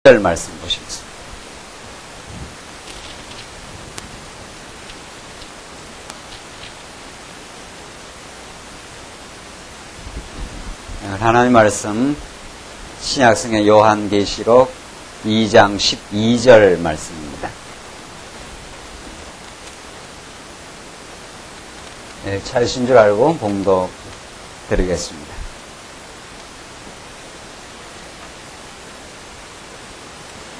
1절 말씀 보시겠습니다. 하나님 말씀 신약성경 요한계시록 2장 12절 말씀입니다. 찾으신 줄 알고 봉독 드리겠습니다.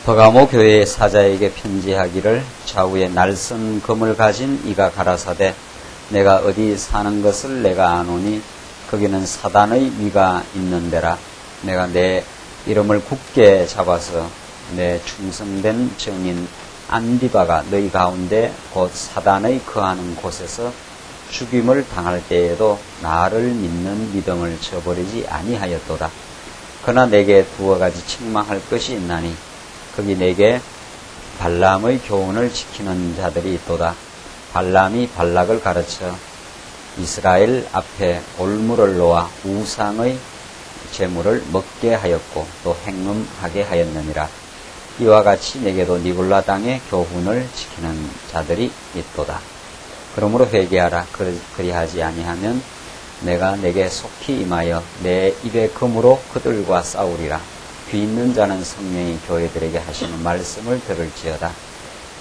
버가모 교회의 사자에게 편지하기를 좌우에 날선 검을 가진 이가 가라사대 내가 어디 사는 것을 내가 아노니 거기는 사단의 위가 있는 데라. 내가 내 이름을 굳게 잡아서 내 충성된 증인 안디바가 너희 가운데 곧 사단의 거하는 곳에서 죽임을 당할 때에도 나를 믿는 믿음을 저버리지 아니하였도다. 그러나 내게 두어 가지 책망할 것이 있나니 거기 내게 발람의 교훈을 지키는 자들이 있도다. 발람이 발락을 가르쳐 이스라엘 앞에 올무를 놓아 우상의 제물을 먹게 하였고 또 행음하게 하였느니라. 이와 같이 내게도 니골라 땅의 교훈을 지키는 자들이 있도다. 그러므로 회개하라. 그리하지 아니하면 내가 내게 속히 임하여 내 입의 검으로 그들과 싸우리라. 귀 있는 자는 성령이 교회들에게 하시는 말씀을 들을지어다.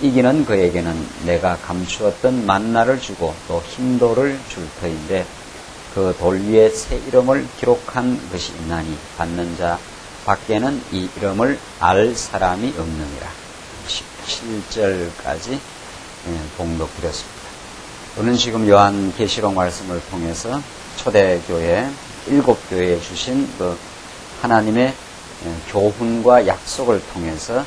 이기는 그에게는 내가 감추었던 만나를 주고 또 흰돌을 줄 터인데 그 돌 위에 새 이름을 기록한 것이 있나니 받는 자 밖에는 이 이름을 알 사람이 없느니라. 17절까지 봉독드렸습니다. 오늘 지금 요한계시록 말씀을 통해서 초대교회 7교회에 주신 그 하나님의 교훈과 약속을 통해서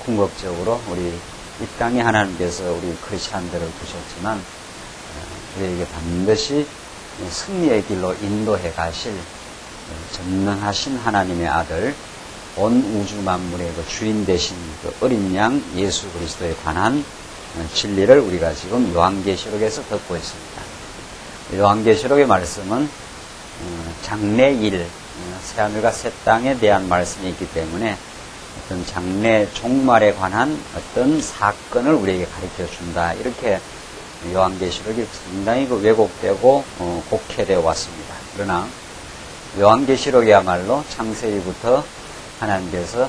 궁극적으로 우리 이 땅에 하나님께서 우리 크리스찬들을 두셨지만 우리에게 반드시 승리의 길로 인도해 가실 전능하신 하나님의 아들 온 우주 만물의 그 주인 되신 그 어린 양 예수 그리스도에 관한 진리를 우리가 지금 요한계시록에서 듣고 있습니다. 요한계시록의 말씀은 장래일 새하늘과 새 땅에 대한 말씀이 있기 때문에 어떤 장래 종말에 관한 어떤 사건을 우리에게 가르쳐 준다. 이렇게 요한계시록이 상당히 왜곡되고 곡해되어 왔습니다. 그러나 요한계시록이야말로 창세기부터 하나님께서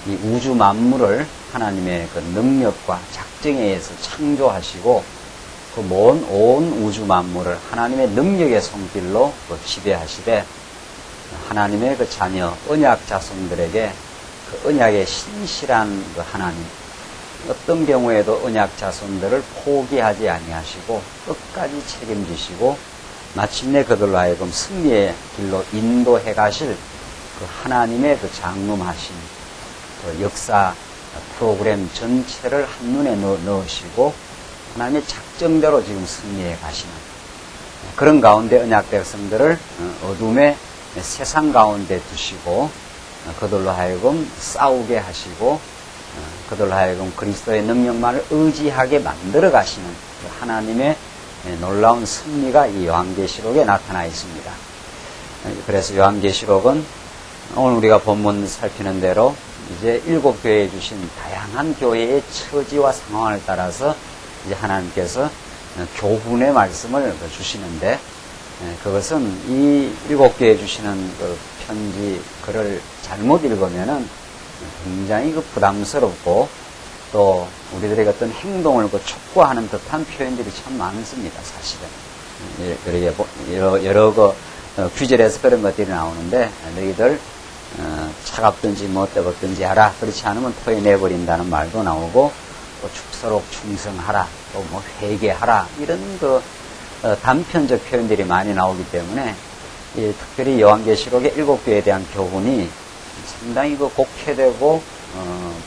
이 우주 만물을 하나님의 그 능력과 작정에 의해서 창조하시고 그 온 우주 만물을 하나님의 능력의 손길로 지배하시되 하나님의 그 자녀 언약 자손들에게 그 언약의 신실한 그 하나님 어떤 경우에도 언약 자손들을 포기하지 아니하시고 끝까지 책임지시고 마침내 그들로 하여금 승리의 길로 인도해 가실 그 하나님의 그 장엄하신 그 역사 프로그램 전체를 한눈에 넣으시고 하나님의 작정대로 지금 승리해 가시는 그런 가운데 언약 백성들을 어둠의 세상 가운데 두시고 그들로 하여금 싸우게 하시고 그들로 하여금 그리스도의 능력만을 의지하게 만들어 가시는 하나님의 놀라운 승리가 이 요한계시록에 나타나 있습니다. 그래서 요한계시록은 오늘 우리가 본문 살피는 대로 이제 7교회에 주신 다양한 교회의 처지와 상황을 따라서 이제 하나님께서 교훈의 말씀을 주시는데 그것은 이 7교회에 주시는 그 편지 글을 잘못 읽으면은 굉장히 부담스럽고 또 우리들의 어떤 행동을 촉구하는 듯한 표현들이 참 많습니다. 사실은 여러 규절에서 그런 것들이 나오는데 너희들 차갑든지 뭐 뜨겁든지 하라. 그렇지 않으면 토해내버린다는 말도 나오고 또 축서록 충성하라. 또 뭐 회개하라. 이런 단편적 표현들이 많이 나오기 때문에 특별히 요한계시록의 7교회에 대한 교훈이 상당히 곡해되고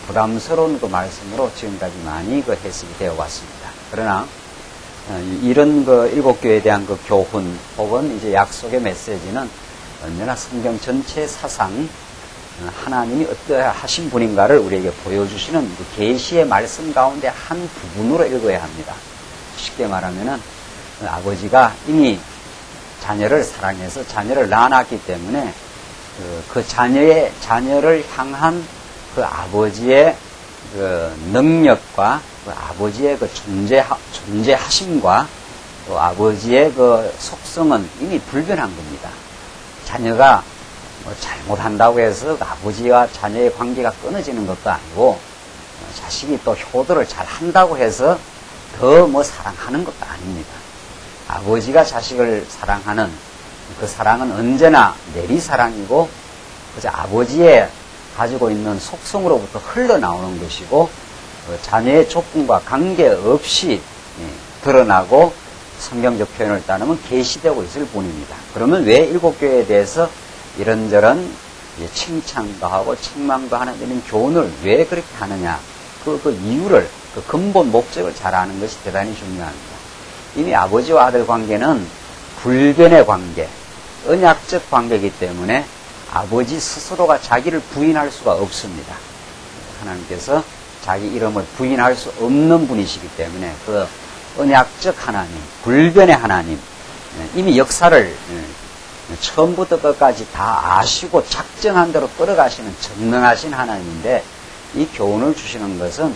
부담스러운 그 말씀으로 지금까지 많이 해석이 되어 왔습니다. 그러나 이런 7교회에 대한 그 교훈 혹은 이제 약속의 메시지는 언제나 성경 전체 사상 하나님이 어떠하신 분인가를 우리에게 보여주시는 그 계시의 말씀 가운데 한 부분으로 읽어야 합니다. 쉽게 말하면은 아버지가 이미 자녀를 사랑해서 자녀를 낳아놨기 때문에 그 자녀를 향한 그 아버지의 그 능력과 그 아버지의 그 존재하심과 또 아버지의 그 속성은 이미 불변한 겁니다. 자녀가 뭐 잘못한다고 해서 그 아버지와 자녀의 관계가 끊어지는 것도 아니고 자식이 또 효도를 잘 한다고 해서 더 뭐 사랑하는 것도 아닙니다. 아버지가 자식을 사랑하는 그 사랑은 언제나 내리사랑이고 그저 아버지의 가지고 있는 속성으로부터 흘러나오는 것이고 자녀의 조건과 관계없이 드러나고 성경적 표현을 따르면 계시되고 있을 뿐입니다. 그러면 왜 일곱 교회에 대해서 이런저런 칭찬도 하고 책망도 하는 이런 교훈을 왜 그렇게 하느냐 그 이유를 그 근본 목적을 잘 아는 것이 대단히 중요합니다. 이미 아버지와 아들 관계는 불변의 관계, 언약적 관계이기 때문에 아버지 스스로가 자기를 부인할 수가 없습니다. 하나님께서 자기 이름을 부인할 수 없는 분이시기 때문에 그 언약적 하나님, 불변의 하나님, 이미 역사를 처음부터 끝까지 다 아시고 작정한 대로 끌어가시는 전능하신 하나님인데 이 교훈을 주시는 것은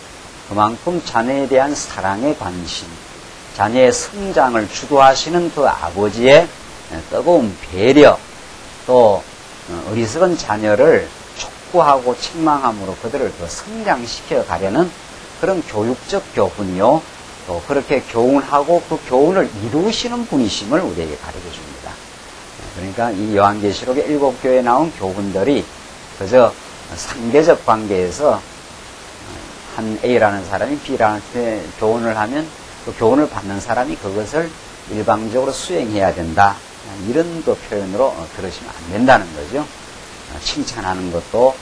그만큼 자녀에 대한 사랑의 관심, 자녀의 성장을 주도하시는 그 아버지의 뜨거운 배려, 또 어리석은 자녀를 촉구하고 책망함으로 그들을 더 성장시켜 가려는 그런 교육적 교훈이요. 또 그렇게 교훈하고 그 교훈을 이루시는 분이심을 우리에게 가르쳐 줍니다. 그러니까 이 요한계시록의 7교회에 나온 교훈들이 그저 상대적 관계에서 한 A라는 사람이 B라는 교훈을 하면 그 교훈을 받는 사람이 그것을 일방적으로 수행해야 된다. 이런 그 표현으로 들으시면 안 된다는 거죠. 칭찬하는 것도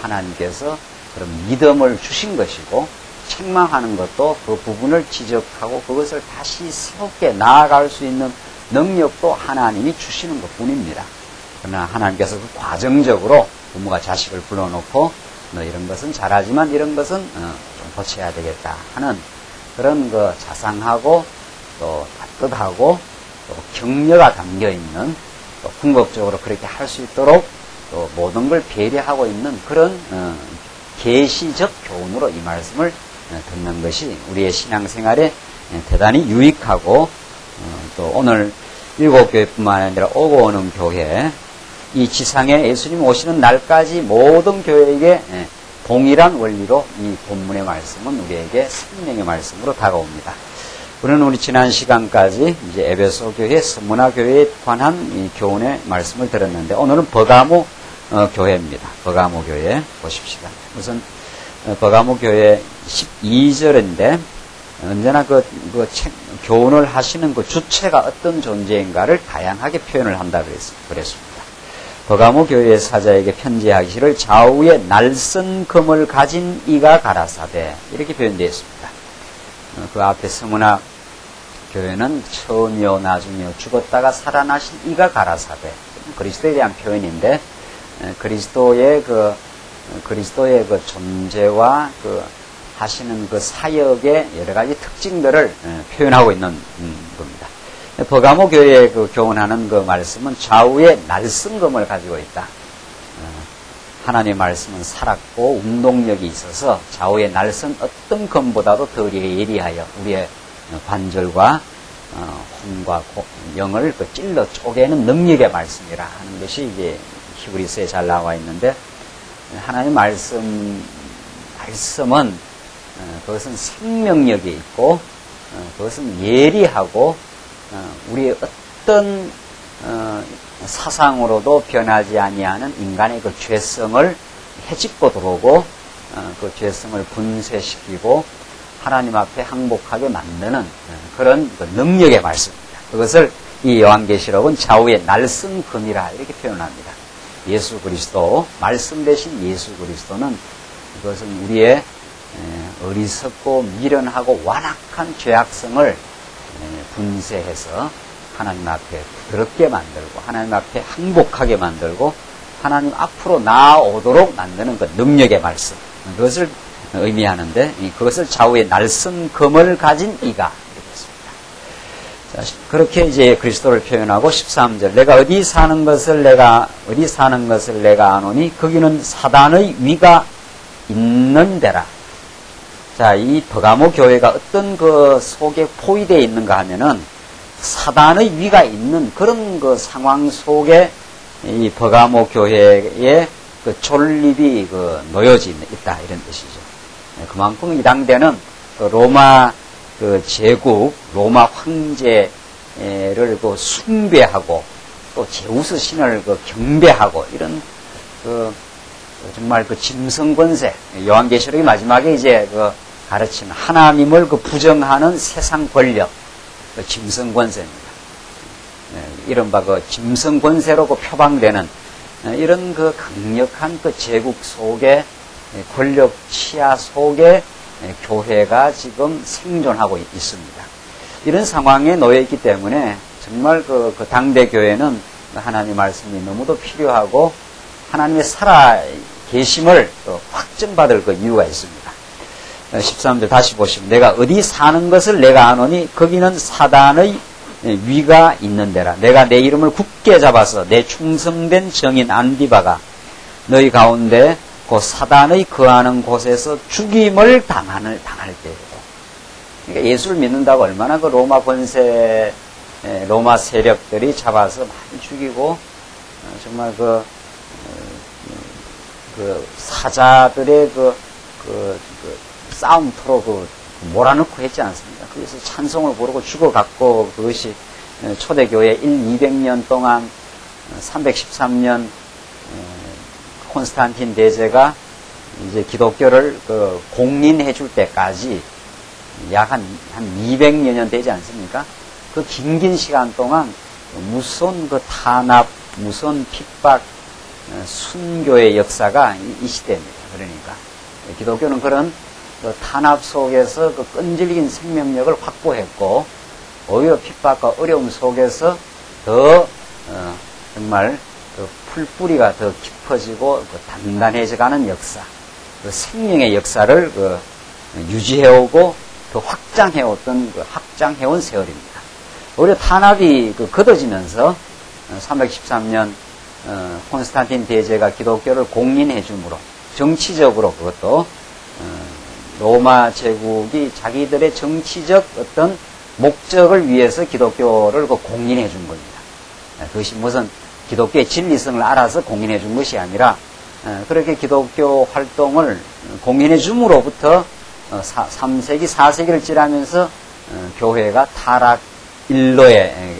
하나님께서 그런 믿음을 주신 것이고 책망하는 것도 그 부분을 지적하고 그것을 다시 새롭게 나아갈 수 있는 능력도 하나님이 주시는 것 뿐입니다. 그러나 하나님께서 그 과정적으로 부모가 자식을 불러놓고 너 이런 것은 잘하지만 이런 것은 좀 고쳐야 되겠다 하는 그런 그 자상하고 또 따뜻하고 또 격려가 담겨있는 또 궁극적으로 그렇게 할 수 있도록 또 모든 걸 배려하고 있는 그런 계시적 교훈으로 이 말씀을 듣는 것이 우리의 신앙생활에 대단히 유익하고 또 오늘 7교회뿐만 아니라 오고 오는 교회 이 지상에 예수님 오시는 날까지 모든 교회에게 동일한 원리로 이 본문의 말씀은 우리에게 생명의 말씀으로 다가옵니다. 우리는 우리 지난 시간까지 이제 에베소 교회, 스무나 교회에 관한 이 교훈의 말씀을 들었는데 오늘은 버가모 교회입니다. 버가모 교회 보십시다. 우선 버가모 교회 12절인데 언제나 교훈을 하시는 그 주체가 어떤 존재인가를 다양하게 표현을 한다 그랬습니다. 버가모 교회의 사자에게 편지하기를 좌우에 날선 금을 가진 이가 가라사대 이렇게 표현되어 있습니다. 그 앞에 스무나 교회는 처음이요 나중이요 죽었다가 살아나신 이가 가라사대 그리스도에 대한 표현인데 그리스도의 그 존재와 그 하시는 그 사역의 여러 가지 특징들을 표현하고 있는 겁니다. 버가모 교회에 그 교훈하는 그 말씀은 좌우에 날선금을 가지고 있다. 하나님의 말씀은 살았고 운동력이 있어서 좌우에 날선 어떤 금보다도 더 예리하여 우리의 관절과 혼과 영을 그 찔러 쪼개는 능력의 말씀이라 하는 것이 이제 히브리서에 잘 나와 있는데 하나님의 말씀은 그것은 생명력이 있고 그것은 예리하고 우리의 어떤 사상으로도 변하지 아니하는 인간의 그 죄성을 헤집고 들어오고 그 죄성을 분쇄시키고 하나님 앞에 항복하게 만드는 그런 그 능력의 말씀입니다. 그것을 이 요한계시록은 좌우의 날선 금이라 이렇게 표현합니다. 예수 그리스도, 말씀 대신 예수 그리스도는 이것은 우리의 어리석고 미련하고 완악한 죄악성을 분쇄해서 하나님 앞에 부드럽게 만들고 하나님 앞에 항복하게 만들고 하나님 앞으로 나아오도록 만드는 그 능력의 말씀 그것을 의미하는데 그것을 좌우에 날선 금을 가진 이가 이렇게 했습니다. 자, 그렇게 이제 그리스도를 표현하고 13절 내가 어디 사는 것을 내가 아노니 거기는 사단의 위가 있는 데라. 자, 이 버가모 교회가 어떤 그 속에 포위되어 있는가 하면은 사단의 위가 있는 그런 그 상황 속에 이 버가모 교회의 그 존립이 그 놓여져 있다 이런 뜻이죠. 그만큼 이 당대는 그 로마 그 제국, 로마 황제를 그 숭배하고 또 제우스 신을 그 경배하고 이런 그 정말 그 짐승 권세, 요한계시록의 마지막에 이제 그 가르치는 하나님을 그 부정하는 세상 권력, 그 짐승 권세입니다. 이른바 그 짐승 권세로 그 표방되는 이런 그 강력한 그 제국 속에 권력 치하 속에 교회가 지금 생존하고 있습니다. 이런 상황에 놓여 있기 때문에 정말 그 당대 교회는 하나님의 말씀이 너무도 필요하고 하나님의 살아 계심을 확증받을 그 이유가 있습니다. 13절 다시 보시면 내가 어디 사는 것을 내가 아노니 거기는 사단의 위가 있는 데라. 내가 내 이름을 굳게 잡아서 내 충성된 정인 안디바가 너희 가운데 그 사단의 거하는 곳에서 죽임을 당할 때에도. 그러니까 예수를 믿는다고 얼마나 그 로마 권세, 로마 세력들이 잡아서 많이 죽이고 정말 그 사자들의 싸움터로 몰아넣고 했지 않습니까? 거기서 찬송을 부르고 죽어갔고 그것이 초대교회 200년 동안 313년 콘스탄틴 대제가 이제 기독교를 공인해 줄 때까지 약 한 200여 년 되지 않습니까? 그 긴 시간 동안 무서운 그 탄압, 무서운 핍박, 순교의 역사가 이 시대입니다. 그러니까 기독교는 그런 그 탄압 속에서 그 끈질긴 생명력을 확보했고 오히려 핍박과 어려움 속에서 더 정말 그 풀뿌리가 더 깊어지고 그 단단해져가는 역사, 그 생명의 역사를 유지해오고 그 확장해온 세월입니다. 오히려 탄압이 걷어지면서 313년 콘스탄틴 대제가 기독교를 공인해줌으로 정치적으로 그것도 로마 제국이 자기들의 정치적 어떤 목적을 위해서 기독교를 공인해 준 겁니다. 그것이 무슨 기독교의 진리성을 알아서 공인해 준 것이 아니라 그렇게 기독교 활동을 공인해 줌으로부터 3세기, 4세기를 지나면서 교회가 타락 일로에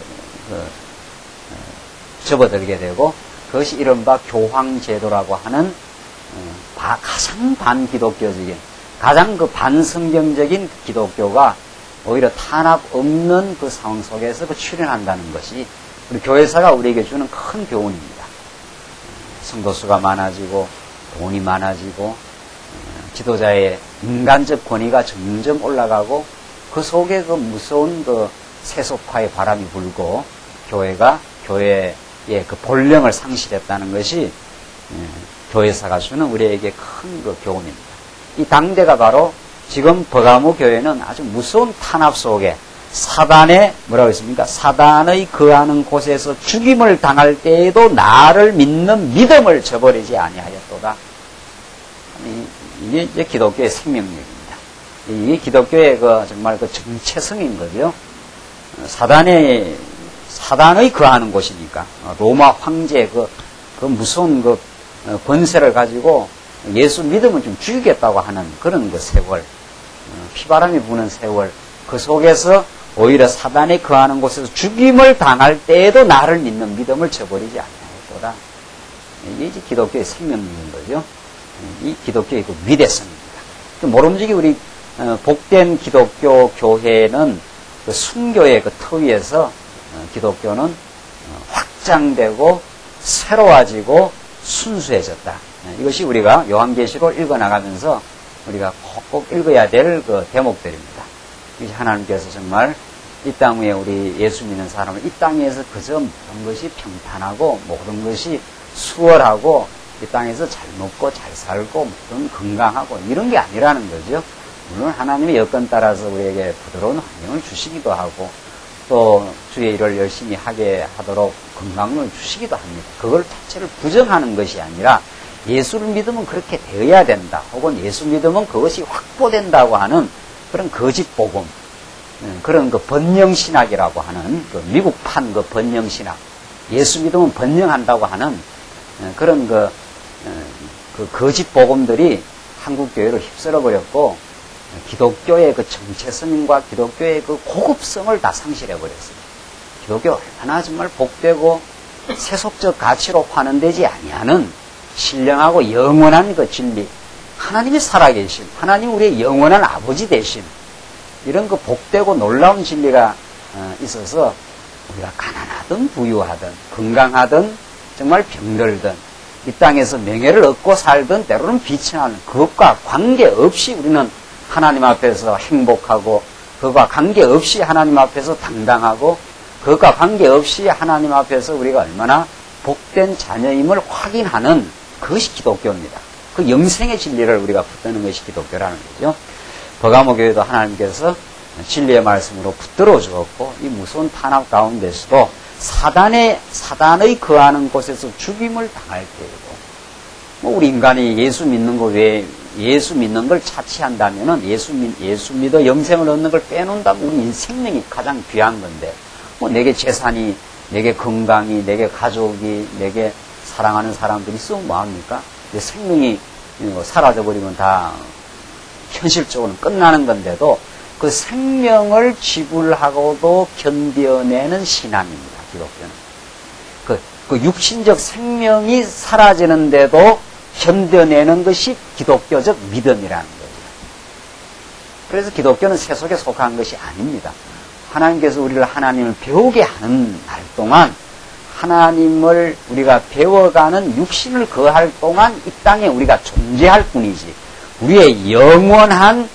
접어들게 되고 그것이 이른바 교황제도라고 하는 가장 반기독교적인 가장 그 반성경적인 기독교가 오히려 탄압 없는 그 상황 속에서 출현한다는 것이 우리 교회사가 우리에게 주는 큰 교훈입니다. 성도수가 많아지고 돈이 많아지고 지도자의 인간적 권위가 점점 올라가고 그 속에 그 무서운 그 세속화의 바람이 불고 교회의 그 본령을 상실했다는 것이 교회사가 주는 우리에게 큰 그 교훈입니다. 이 당대가 바로 지금 버가모 교회는 아주 무서운 탄압 속에 사단의 뭐라고 했습니까? 사단의 거하는 곳에서 죽임을 당할 때에도 나를 믿는 믿음을 저버리지 아니하였도다. 이게 이제 기독교의 생명력입니다. 이게 기독교의 정말 정체성인 거죠. 사단의 거하는 곳이니까 로마 황제의 그 무서운 권세를 가지고 예수 믿으면 좀 죽이겠다고 하는 그런 세월, 피바람이 부는 세월, 그 속에서 오히려 사단에 거하는 곳에서 죽임을 당할 때에도 나를 믿는 믿음을 저버리지 아니하였도다. 이게 이제 기독교의 생명력인 거죠. 이 기독교의 그 위대성입니다. 모름지기 우리 복된 기독교 교회는 그 순교의 그 터 위에서 기독교는 확장되고 새로워지고 순수해졌다. 이것이 우리가 요한계시록을 읽어나가면서 우리가 꼭 읽어야 될 그 대목들입니다. 이것이 하나님께서 정말 이 땅 위에 우리 예수 믿는 사람을 이 땅에서 그저 모든 것이 평탄하고 모든 것이 수월하고 이 땅에서 잘 먹고 잘 살고 모든 건강하고 이런 게 아니라는 거죠. 물론 하나님의 여건 따라서 우리에게 부드러운 환경을 주시기도 하고 또 주의 일을 열심히 하게 하도록 건강을 주시기도 합니다. 그걸 자체를 부정하는 것이 아니라 예수를 믿으면 그렇게 되어야 된다. 혹은 예수 믿으면 그것이 확보된다고 하는 그런 거짓 복음, 그런 그 번영신학이라고 하는 그 미국판 그 번영신학, 예수 믿으면 번영한다고 하는 그런 그 거짓 복음들이 한국 교회를 휩쓸어 버렸고, 기독교의 그 정체성과 기독교의 그 고급성을 다 상실해 버렸어요. 기독교 얼마나 정말 복되고 세속적 가치로 환원되지 아니하는 신령하고 영원한 그 진리, 하나님이 살아계신, 하나님 우리의 영원한 아버지 되신 이런 그 복되고 놀라운 진리가 있어서 우리가 가난하든 부유하든 건강하든 정말 병들든 이 땅에서 명예를 얻고 살든 때로는 비천하는 그것과 관계없이 우리는 하나님 앞에서 행복하고, 그것과 관계없이 하나님 앞에서 당당하고, 그것과 관계없이 하나님 앞에서 우리가 얼마나 복된 자녀임을 확인하는 그것이 기독교입니다. 그 영생의 진리를 우리가 붙드는 것이 기독교라는 거죠. 버가모 교회도 하나님께서 진리의 말씀으로 붙들어 주었고, 이 무서운 탄압 가운데서도 사단의 거하는 곳에서 죽임을 당할 때이고, 우리 인간이 예수 믿는 거 외에 예수 믿는 걸 차치한다면은 예수 믿어 영생을 얻는 걸 빼놓는다면 우리 생명이 가장 귀한 건데, 내게 재산이, 내게 건강이, 내게 가족이, 내게 사랑하는 사람들이 있으면 뭐합니까? 내 생명이 사라져버리면 다 현실적으로는 끝나는 건데도 그 생명을 지불하고도 견뎌내는 신앙입니다, 기독교는. 그 육신적 생명이 사라지는데도 견뎌내는 것이 기독교적 믿음이라는 거죠. 그래서 기독교는 세속에 속한 것이 아닙니다. 하나님께서 우리를 하나님을 배우게 하는 날 동안 하나님을 우리가 배워가는 육신을 거할 동안 이 땅에 우리가 존재할 뿐이지, 우리의 영원한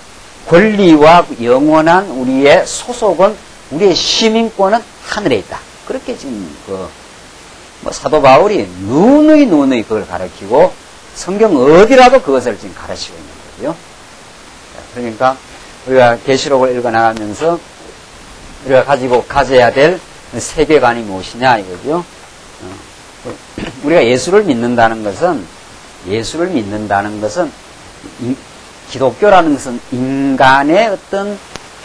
권리와 영원한 우리의 소속은, 우리의 시민권은 하늘에 있다. 그렇게 지금 사도 바울이 누누이 그걸 가르치고 성경 어디라도 그것을 지금 가르치고 있는 거고요. 그러니까 우리가 계시록을 읽어나가면서 우리가 가져야 될 세계관이 무엇이냐 이거죠. 우리가 예수를 믿는다는 것은 기독교라는 것은 인간의 어떤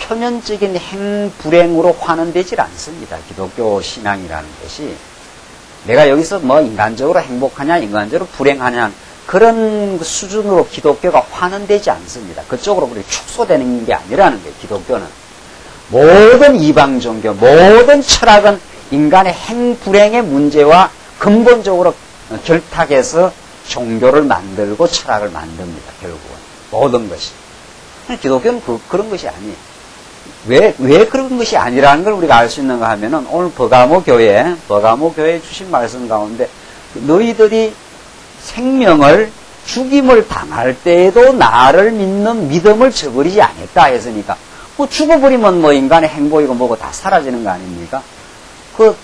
표면적인 행불행으로 환원되질 않습니다. 기독교 신앙이라는 것이 내가 여기서 인간적으로 행복하냐 인간적으로 불행하냐 그런 수준으로 기독교가 환원되지 않습니다. 그쪽으로 우리 축소되는 게 아니라는 거예요. 기독교는 모든 이방 종교, 모든 철학은 인간의 행불행의 문제와 근본적으로 결탁해서 종교를 만들고 철학을 만듭니다. 결국은 모든 것이. 기독교는 그런 것이 아니에요. 왜 그런 것이 아니라는 걸 우리가 알 수 있는가 하면은 오늘 버가모 교회에 주신 말씀 가운데 너희들이 생명을 죽임을 당할 때에도 나를 믿는 믿음을 저버리지 않았다 했으니까 죽어버리면 인간의 행복이고 뭐고 다 사라지는 거 아닙니까? 그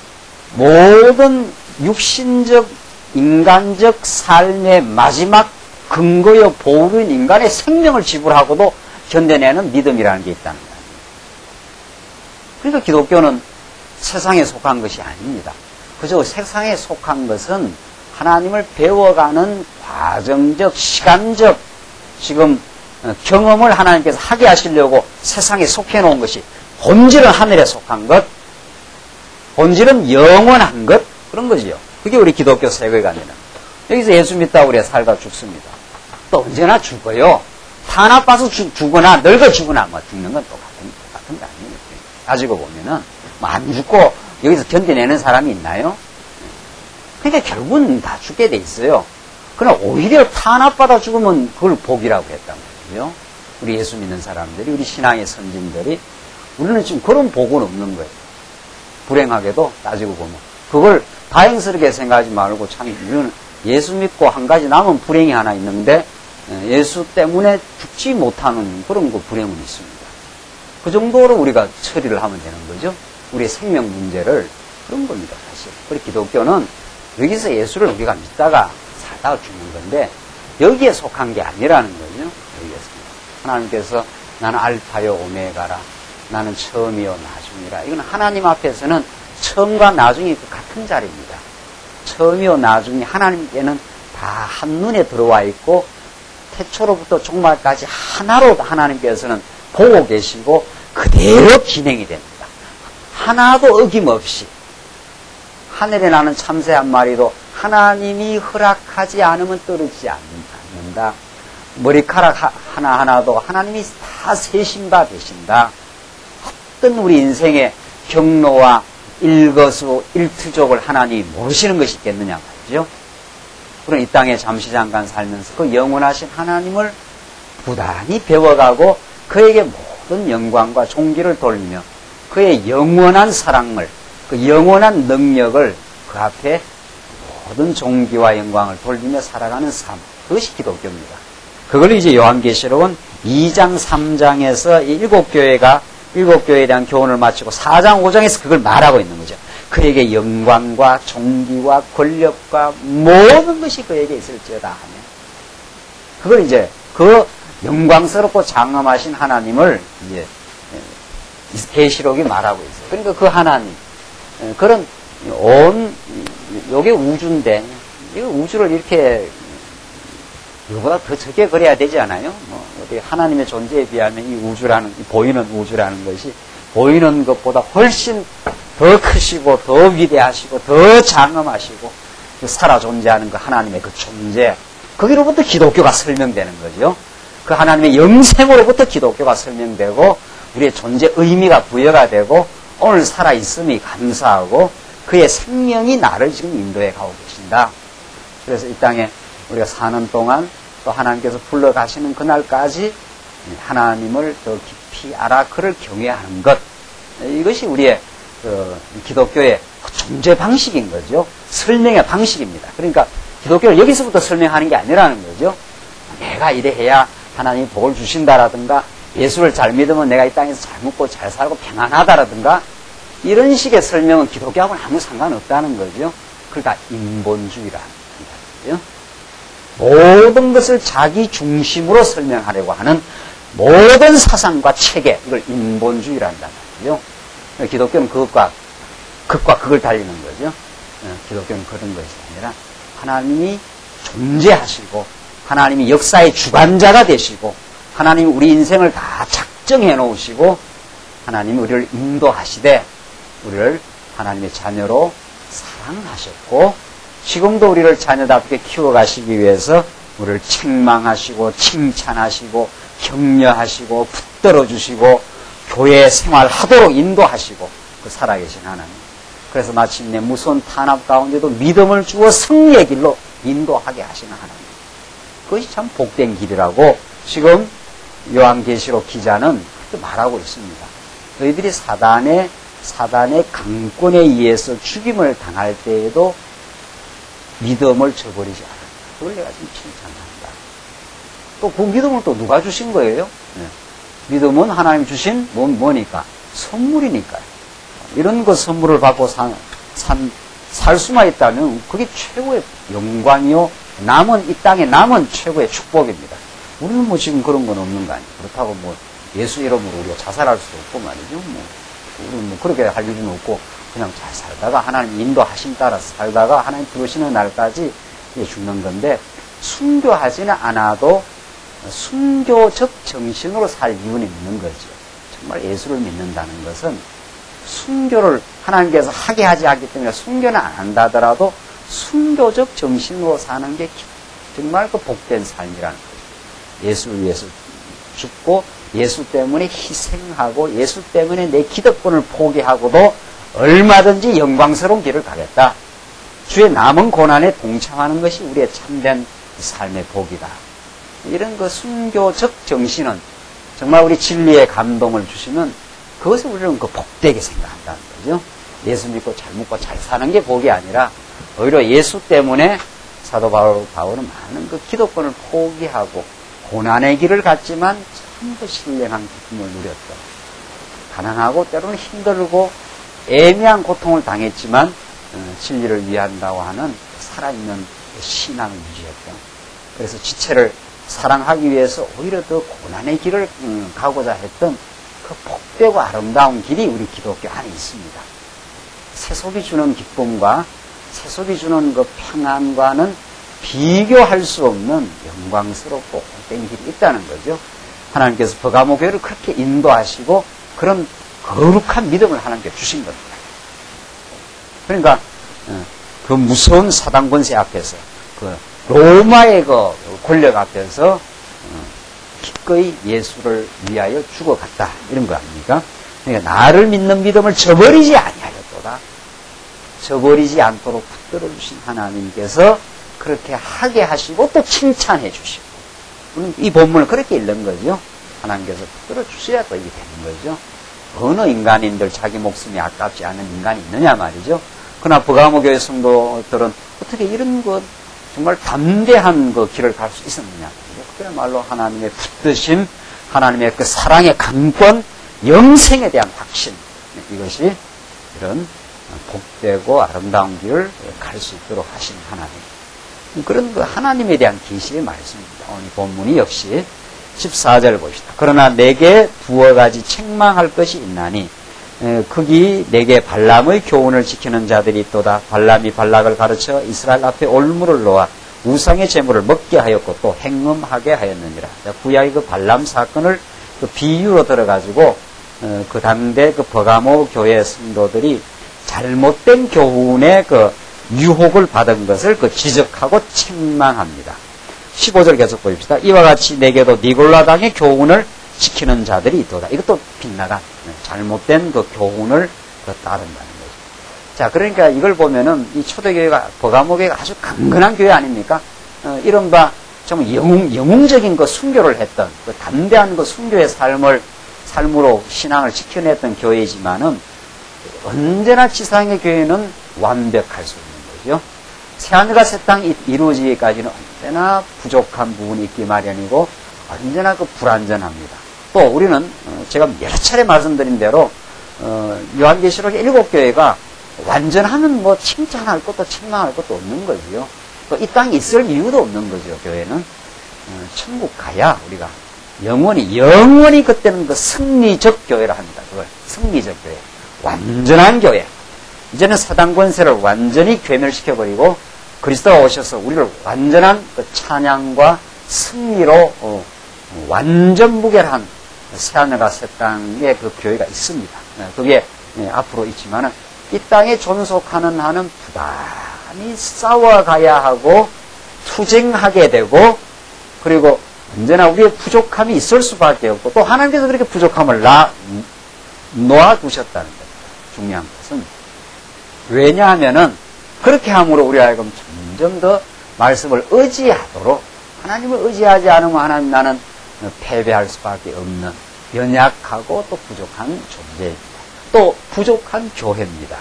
모든 육신적 인간적 삶의 마지막 근거요 보루인 인간의 생명을 지불하고도 견뎌내는 믿음이라는 게 있다는 거예요. 그러니까 기독교는 세상에 속한 것이 아닙니다. 그저 세상에 속한 것은 하나님을 배워가는 과정적, 시간적 지금 경험을 하나님께서 하게 하시려고 세상에 속해 놓은 것이, 본질은 하늘에 속한 것, 본질은 영원한 것, 그런 거지요. 그게 우리 기독교 세계관이에요. 여기서 예수 믿다고 우리가 살다 죽습니다. 또 언제나 죽어요. 탄압받아서 죽거나 늙어 죽거나 죽는 건 똑같은 거 아니에요. 가지고 보면은 안 죽고 여기서 견뎌내는 사람이 있나요? 그러니까 결국은 다 죽게 돼 있어요. 그러나 오히려 탄압받아 죽으면 그걸 복이라고 했단 말이에요. 우리 예수 믿는 사람들이, 우리 신앙의 선진들이. 우리는 지금 그런 복은 없는 거예요. 불행하게도 따지고 보면. 그걸 다행스럽게 생각하지 말고 참 우리는 예수 믿고 한 가지 남은 불행이 하나 있는데 예수 때문에 죽지 못하는 그런 그 불행은 있습니다. 그 정도로 우리가 처리를 하면 되는 거죠. 우리의 생명 문제를. 그런 겁니다, 사실. 우리 기독교는 여기서 예수를 우리가 믿다가 살다가 죽는 건데 여기에 속한 게 아니라는 거죠. 여기에서. 하나님께서 나는 알파요 오메가라. 나는 처음이요 나중이라. 이건 하나님 앞에서는 처음과 나중이 같은 자리입니다. 처음이요 나중이 하나님께는 다 한눈에 들어와 있고 태초로부터 종말까지 하나로 하나님께서는 보고 계시고 그대로 진행이 됩니다. 하나도 어김없이 하늘에 나는 참새 한 마리도 하나님이 허락하지 않으면 떨어지지 않는다. 머리카락 하나하나도 하나님이 다 세신 바 되신다. 어떤 우리 인생의 경로와 일거수 일투족을 하나님이 모르시는 것이 있겠느냐 말이죠. 그럼 이 땅에 잠시 잠깐 살면서 그 영원하신 하나님을 부단히 배워가고 그에게 모든 영광과 존귀를 돌리며 그의 영원한 사랑을, 그 영원한 능력을 그 앞에 모든 존귀와 영광을 돌리며 살아가는 삶, 그것이 기독교입니다. 그걸 이제 요한계시록은 2장, 3장에서 이 7교회에 대한 교훈을 마치고 4장, 5장에서 그걸 말하고 있는 거죠. 그에게 영광과 존귀와 권력과 모든 것이 그에게 있을지어다 하면 그걸 이제 그 영광스럽고 장엄하신 하나님을 이제 계시록이 말하고 있어요. 그러니까 그 하나님, 그런 요게 우주인데 이 우주를 이렇게 이거보다 더 적게 그려야 되지 않아요? 어떻게 하나님의 존재에 비하면 이 우주라는, 이 보이는 우주라는 것이 보이는 것보다 훨씬 더 크시고, 더 위대하시고, 더 장엄하시고, 살아 존재하는 그 하나님의 그 존재, 거기로부터 기독교가 설명되는 거죠. 그 하나님의 영생으로부터 기독교가 설명되고, 우리의 존재 의미가 부여가 되고, 오늘 살아있음이 감사하고, 그의 생명이 나를 지금 인도해 가고 계신다. 그래서 이 땅에 우리가 사는 동안 또 하나님께서 불러가시는 그날까지 하나님을 더 깊이 알아 그를 경외하는 것, 이것이 우리의 기독교의 존재 방식인 거죠. 설명의 방식입니다. 그러니까 기독교를 여기서부터 설명하는 게 아니라는 거죠. 내가 이래야 하나님이 복을 주신다라든가 예수를 잘 믿으면 내가 이 땅에서 잘 먹고 잘 살고 평안하다라든가 이런 식의 설명은 기독교하고는 아무 상관없다는 거죠. 그걸 다 인본주의라는 거죠. 모든 것을 자기 중심으로 설명하려고 하는 모든 사상과 체계, 이걸 인본주의라는 말이죠. 기독교는 극과 극을 달리는 거죠. 기독교는 그런 것이 아니라 하나님이 존재하시고 하나님이 역사의 주관자가 되시고 하나님이 우리 인생을 다 작정해 놓으시고 하나님이 우리를 인도하시되 우리를 하나님의 자녀로 사랑하셨고 지금도 우리를 자녀답게 키워가시기 위해서 우리를 책망하시고 칭찬하시고 격려하시고 붙들어주시고 교회 생활하도록 인도하시고 그 살아계신 하나님. 그래서 마침내 무서운 탄압 가운데도 믿음을 주어 승리의 길로 인도하게 하시는 하나님. 그것이 참 복된 길이라고 지금 요한계시록 기자는 그렇게 말하고 있습니다. 너희들이 사단의 강권에 의해서 죽임을 당할 때에도 믿음을 저버리지 않아. 그걸 내가 지금 칭찬한다. 또 그 믿음을 또 누가 주신 거예요? 네. 믿음은 하나님 주신 뭐니까? 선물이니까요. 이런 그 선물을 받고 살 수만 있다면 그게 최고의 영광이요. 이 땅에 남은 최고의 축복입니다. 우리는 뭐 지금 그런 건 없는 거 아니에요. 그렇다고 뭐 예수 이름으로 우리가 자살할 수도 없고 말이죠. 우리는 뭐 그렇게 할 일은 없고 그냥 잘 살다가 하나님 인도하심 따라 살다가 하나님 부르시는 날까지 죽는 건데 순교하지는 않아도 순교적 정신으로 살 이유는 있는 거죠. 정말 예수를 믿는다는 것은 순교를 하나님께서 하게 하지 않기 때문에 순교는 안 한다더라도 순교적 정신으로 사는 게 정말 그 복된 삶이라는 거죠. 예수를 위해서 죽고 예수 때문에 희생하고 예수 때문에 내 기득권을 포기하고도 얼마든지 영광스러운 길을 가겠다. 주의 남은 고난에 동참하는 것이 우리의 참된 삶의 복이다. 이런 그 순교적 정신은 정말 우리 진리의 감동을 주시면 그것을 우리는 그 복되게 생각한다는 거죠. 예수 믿고 잘 먹고 잘 사는 게 복이 아니라 오히려 예수 때문에 사도 바울은 많은 그 기득권을 포기하고 고난의 길을 갔지만 참 그 신령한 기쁨을 누렸던 가난하고 때로는 힘들고 애매한 고통을 당했지만 진리를 위한다고 하는 살아있는 신앙을 유지했던 그래서 지체를 사랑하기 위해서 오히려 더 고난의 길을 가고자 했던 그 복되고 아름다운 길이 우리 기독교 안에 있습니다. 세속이 주는 기쁨과 세속이 주는 그 평안과는 비교할 수 없는 영광스럽고 복된 길이 있다는 거죠. 하나님께서 버가모 교회를 그렇게 인도하시고 그런 거룩한 믿음을 하나님께 주신 겁니다. 그러니까 그 무서운 사단 권세 앞에서 그 로마의 그 권력 앞에서 기꺼이 예수를 위하여 죽어갔다 이런 거 아닙니까? 그러니까 나를 믿는 믿음을 저버리지 아니하였도다. 저버리지 않도록 붙들어 주신 하나님께서 그렇게 하게 하시고 또 칭찬해 주시고 이 본문을 그렇게 읽는 거죠. 하나님께서 붙들어 주셔야 또 이게 되는 거죠. 어느 인간인들 자기 목숨이 아깝지 않은 인간이 있느냐 말이죠. 그러나 버가모 교회 성도들은 어떻게 이런 것 정말 담대한 그 길을 갈 수 있었느냐. 그야말로 하나님의 붙드심, 하나님의 그 사랑의 강권, 영생에 대한 확신. 이것이 이런 복되고 아름다운 길을 갈 수 있도록 하신 하나님. 그런 그 하나님에 대한 계시의 말씀입니다. 오늘 본문이 역시 14절 봅시다. 그러나 내게 두어 가지 책망할 것이 있나니 거기 내게 발람의 교훈을 지키는 자들이 있도다. 발람이 발락을 가르쳐 이스라엘 앞에 올무를 놓아 우상의 제물을 먹게 하였고 또 행음하게 하였느니라. 구약의 그 발람 사건을 그 비유로 들어가지고 그 당대 그 버가모 교회 성도들이 잘못된 교훈에 그 유혹을 받은 것을 그 지적하고 책망합니다. 15절 계속 보십시다. 이와 같이 내게도 니골라당의 교훈을 지키는 자들이 있도다. 이것도 빗나간 잘못된 그 교훈을 따른다는 거죠. 자, 그러니까 이걸 보면은 이 초대교회가 버가모 교회가 아주 강건한 교회 아닙니까? 이른바 정말 영웅적인 그 순교를 했던 그 담대한 그 순교의 삶으로 신앙을 지켜냈던 교회이지만은 언제나 지상의 교회는 완벽할 수 있는 거죠. 새하늘과 새 땅이 이루어지기까지는 언제나 부족한 부분이 있기 마련이고 언제나 그 불완전합니다. 또 우리는 제가 여러 차례 말씀드린 대로 요한계시록 7교회가 완전하면 뭐 칭찬할 것도 책망할 것도 없는 거지요. 또 이 땅에 있을 이유도 없는 거죠. 교회는 천국 가야 우리가 영원히 그때는 그 승리적 교회라 합니다. 그걸 승리적 교회, 완전한 교회. 이제는 사단 권세를 완전히 괴멸시켜버리고 그리스도가 오셔서 우리를 완전한 그 찬양과 승리로 완전 무결한 새하늘과 새 땅의 그 교회가 있습니다. 그게 앞으로 있지만은 이 땅에 존속하는 한은 부단히 싸워가야 하고 투쟁하게 되고 그리고 언제나 우리의 부족함이 있을 수밖에 없고 또 하나님께서 그렇게 부족함을 놓아두셨다는 겁니다. 중요한 것은 왜냐하면은 그렇게 함으로 우리 하여금 점점 더 말씀을 의지하도록 하나님을 의지하지 않으면 하나님 나는 패배할 수밖에 없는 연약하고 또 부족한 존재입니다. 또 부족한 교회입니다.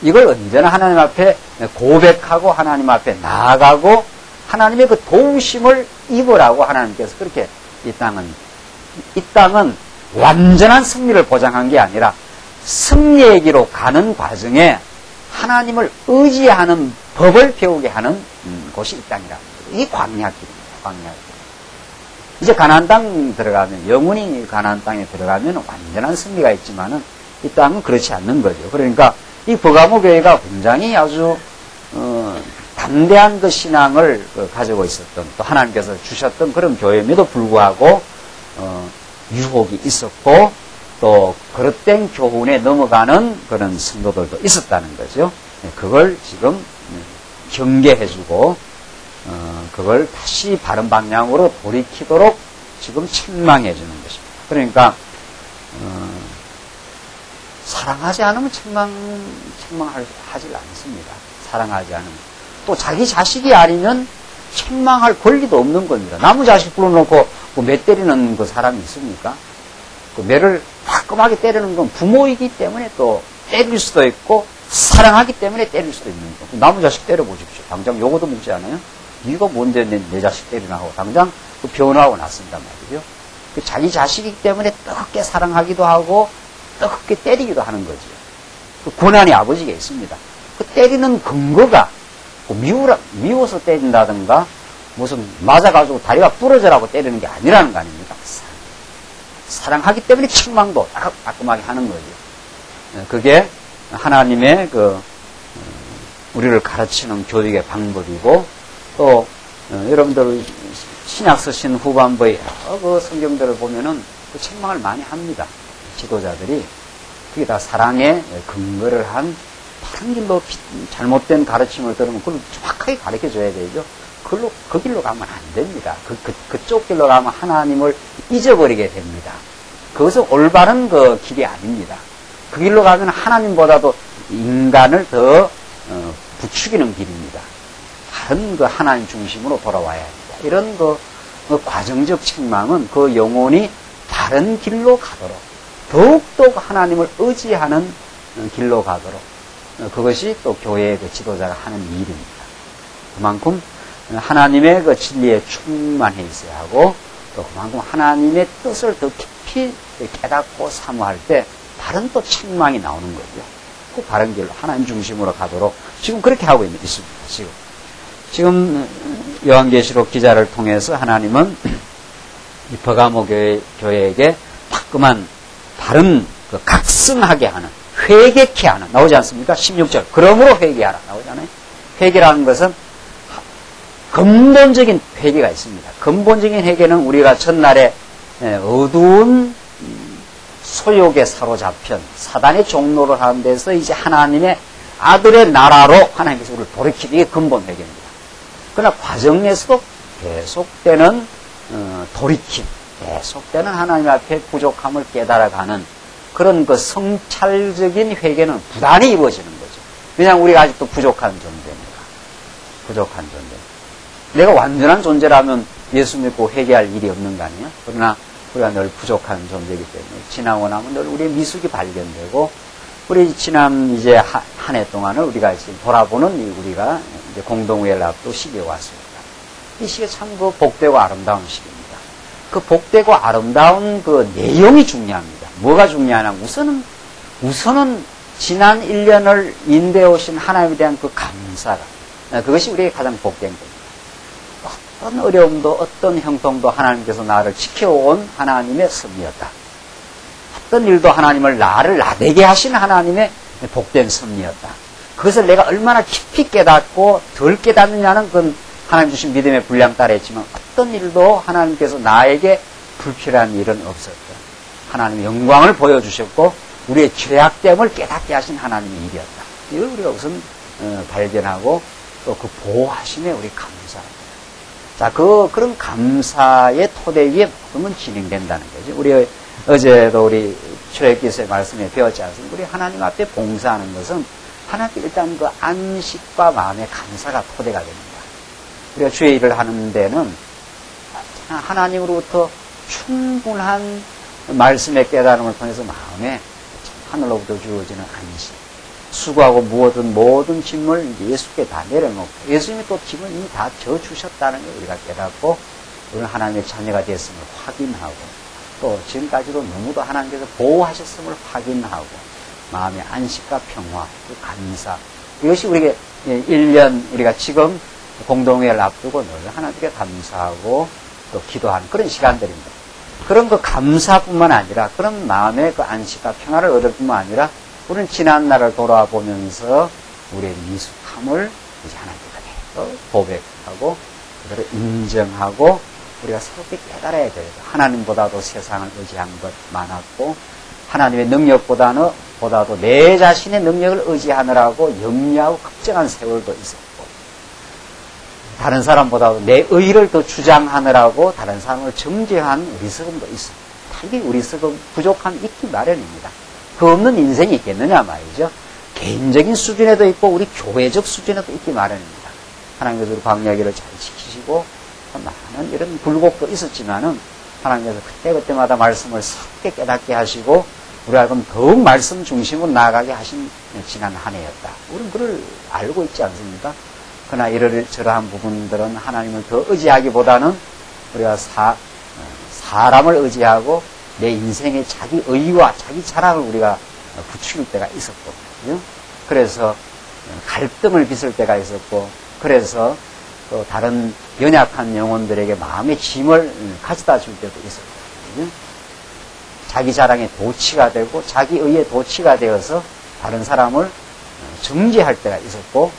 이걸 언제나 하나님 앞에 고백하고 하나님 앞에 나아가고 하나님의 그 도우심을 입으라고 하나님께서 그렇게 이 땅은 완전한 승리를 보장한 게 아니라 승리의 길로 가는 과정에 하나님을 의지하는 법을 배우게 하는 곳이 이 땅이라는 거죠. 이게 광야길입니다. 광야길. 이제 가나안 땅 들어가면 영원히 가나안 땅에 들어가면 완전한 승리가 있지만은 이 땅은 그렇지 않는 거죠. 그러니까 이 버가모 교회가 굉장히 아주 담대한 그 신앙을 가지고 있었던 또 하나님께서 주셨던 그런 교회임에도 불구하고 유혹이 있었고 또 그릇된 교훈에 넘어가는 그런 성도들도 있었다는 거죠. 그걸 지금 경계해주고 그걸 다시 바른 방향으로 돌이키도록 지금 책망해주는 것입니다. 그러니까 사랑하지 않으면 책망하지 않습니다. 사랑하지 않으면. 또 자기 자식이 아니면 책망할 권리도 없는 겁니다. 나무 자식 불러놓고 매 때리는 그 사람이 있습니까? 그 매를 화끈하게 때리는 건 부모이기 때문에 또 때릴 수도 있고 사랑하기 때문에 때릴 수도 있는 거. 나무 자식 때려보십시오. 당장 요거도 묻지 않아요? 이거 뭔데 내 자식 때리나 하고 당장 그 변호하고 났습니다 말이죠. 그 자기 자식이기 때문에 뜨겁게 사랑하기도 하고 뜨겁게 때리기도 하는 거죠. 그 고난의 아버지가 있습니다. 그 때리는 근거가 미워서 때린다든가 무슨 맞아가지고 다리가 부러져라고 때리는 게 아니라는 거 아닙니까? 사랑하기 때문에 책망도 따끔하게 하는 거죠. 그게 하나님의 우리를 가르치는 교육의 방법이고 또 여러분들 신약 쓰신 후반부에 그 성경들을 보면은 그 책망을 많이 합니다. 지도자들이 그게 다 사랑에 근거를 한 바른 길로 잘못된 가르침을 들으면 그걸 정확하게 가르쳐줘야 되죠. 그 길로 가면 안 됩니다. 그쪽 길로 가면 하나님을 잊어버리게 됩니다. 그것은 올바른 그 길이 아닙니다. 그 길로 가면 하나님보다도 인간을 더 부추기는 길입니다. 다른 그 하나님 중심으로 돌아와야 합니다. 이런 그 과정적 책망은 그 영혼이 다른 길로 가도록 더욱더 하나님을 의지하는 길로 가도록 그것이 또 교회의 그 지도자가 하는 일입니다. 그만큼 하나님의 그 진리에 충만해 있어야 하고 또 그만큼 하나님의 뜻을 더 깊이 깨닫고 사모할 때 바른 또 책망이 나오는 거죠. 그 바른 길로 하나님 중심으로 가도록 지금 그렇게 하고 있습니다. 지금 요한계시록 기자를 통해서 하나님은 이 버가모 교회에게 따끔한 바른 그 각성하게 하는 회개케 하는 나오지 않습니까? 16절 그러므로 회개하라 나오잖아요. 회개라는 것은 근본적인 회개가 있습니다. 근본적인 회개는 우리가 전날에 어두운 소욕에 사로잡힌 사단의 종로를 하는 데서 이제 하나님의 아들의 나라로 하나님께서 우리를 돌이키는 게 근본 회개입니다. 그러나 과정에서도 계속되는 돌이킴, 계속되는 하나님 앞에 부족함을 깨달아가는 그런 그 성찰적인 회개는 부단히 이루어지는 거죠. 왜냐하면 우리가 아직도 부족한 존재입니다. 부족한 존재. 내가 완전한 존재라면 예수 믿고 회개할 일이 없는 거 아니에요? 그러나 우리가 늘 부족한 존재이기 때문에 지나고 나면 늘 우리의 미숙이 발견되고 우리 지난 이제 한 해 동안을 우리가 지금 돌아보는 우리가 이제 공동회를 앞두고 시기에 왔습니다. 이 시기에 참 그 복되고 아름다운 시기입니다. 그 복되고 아름다운 그 내용이 중요합니다. 뭐가 중요하냐? 우선은 지난 1년을 인도해 오신 하나님에 대한 그 감사가 그것이 우리에게 가장 복된 겁니다. 어떤 어려움도 어떤 형통도 하나님께서 나를 지켜온 하나님의 섭리였다. 어떤 일도 하나님을 나를 나대게 하신 하나님의 복된 섭리였다. 그것을 내가 얼마나 깊이 깨닫고 덜 깨닫느냐는 그건 하나님 주신 믿음의 분량 따라 했지만 어떤 일도 하나님께서 나에게 불필요한 일은 없었다. 하나님의 영광을 보여주셨고 우리의 죄악됨을 깨닫게 하신 하나님의 일이었다. 이걸 우리가 우선 발견하고 또 그 보호하심에 우리 감사합니다. 자, 그런 감사의 토대 위에 모든 건 진행된다는 거죠. 우리 어제도 우리 출애굽기서의 말씀에 배웠지 않습니까? 우리 하나님 앞에 봉사하는 것은 하나님께 일단 그 안식과 마음의 감사가 토대가 됩니다. 우리가 주의 일을 하는 데는 하나님으로부터 충분한 말씀의 깨달음을 통해서 마음에 하늘로부터 주어지는 안식, 수고하고 모든 짐을 예수께 다 내려놓고 예수님이 또 짐을 이미 다 져주셨다는 걸 우리가 깨닫고 우리는 하나님의 자녀가 됐음을 확인하고 또 지금까지도 너무도 하나님께서 보호하셨음을 확인하고 마음의 안식과 평화, 그 감사 이것이 우리에게 1년 우리가 지금 공동회를 앞두고 늘 하나님께 감사하고 또 기도하는 그런 시간들입니다. 그런 그 감사뿐만 아니라 그런 마음의 그 안식과 평화를 얻을 뿐만 아니라 우리는 지난 날을 돌아보면서 우리의 미숙함을 이제 하나님께 고백하고 그들을 인정하고 우리가 새롭게 깨달아야 돼요. 하나님보다도 세상을 의지한 것 많았고 하나님의 능력보다도 내 자신의 능력을 의지하느라고 염려하고 걱정한 세월도 있었고 다른 사람보다도 내 의의를 더 주장하느라고 다른 사람을 정죄한 어리석음도 있습니다. 이게 어리석음, 부족함이 있기 마련입니다. 그 없는 인생이 있겠느냐 말이죠. 개인적인 수준에도 있고 우리 교회적 수준에도 있기 마련입니다. 하나님께서 우리 광야기를 잘 지키시고 많은 이런 굴곡도 있었지만은 하나님께서 그때마다 말씀을 섞게 깨닫게 하시고 우리가 그럼 더욱 말씀 중심으로 나아가게 하신 지난 한 해였다. 우리는 그걸 알고 있지 않습니까? 그러나 이러저러한 부분들은 하나님을 더 의지하기보다는 우리가 사람을 의지하고 내 인생의 자기 의와 자기 자랑을 우리가 부추길 때가 있었거든요. 그래서 갈등을 빚을 때가 있었고 그래서 또 다른 연약한 영혼들에게 마음의 짐을 가져다 줄 때도 있었거든요. 자기 자랑의 도치가 되고 자기 의의 도치가 되어서 다른 사람을 정죄할 때가 있었고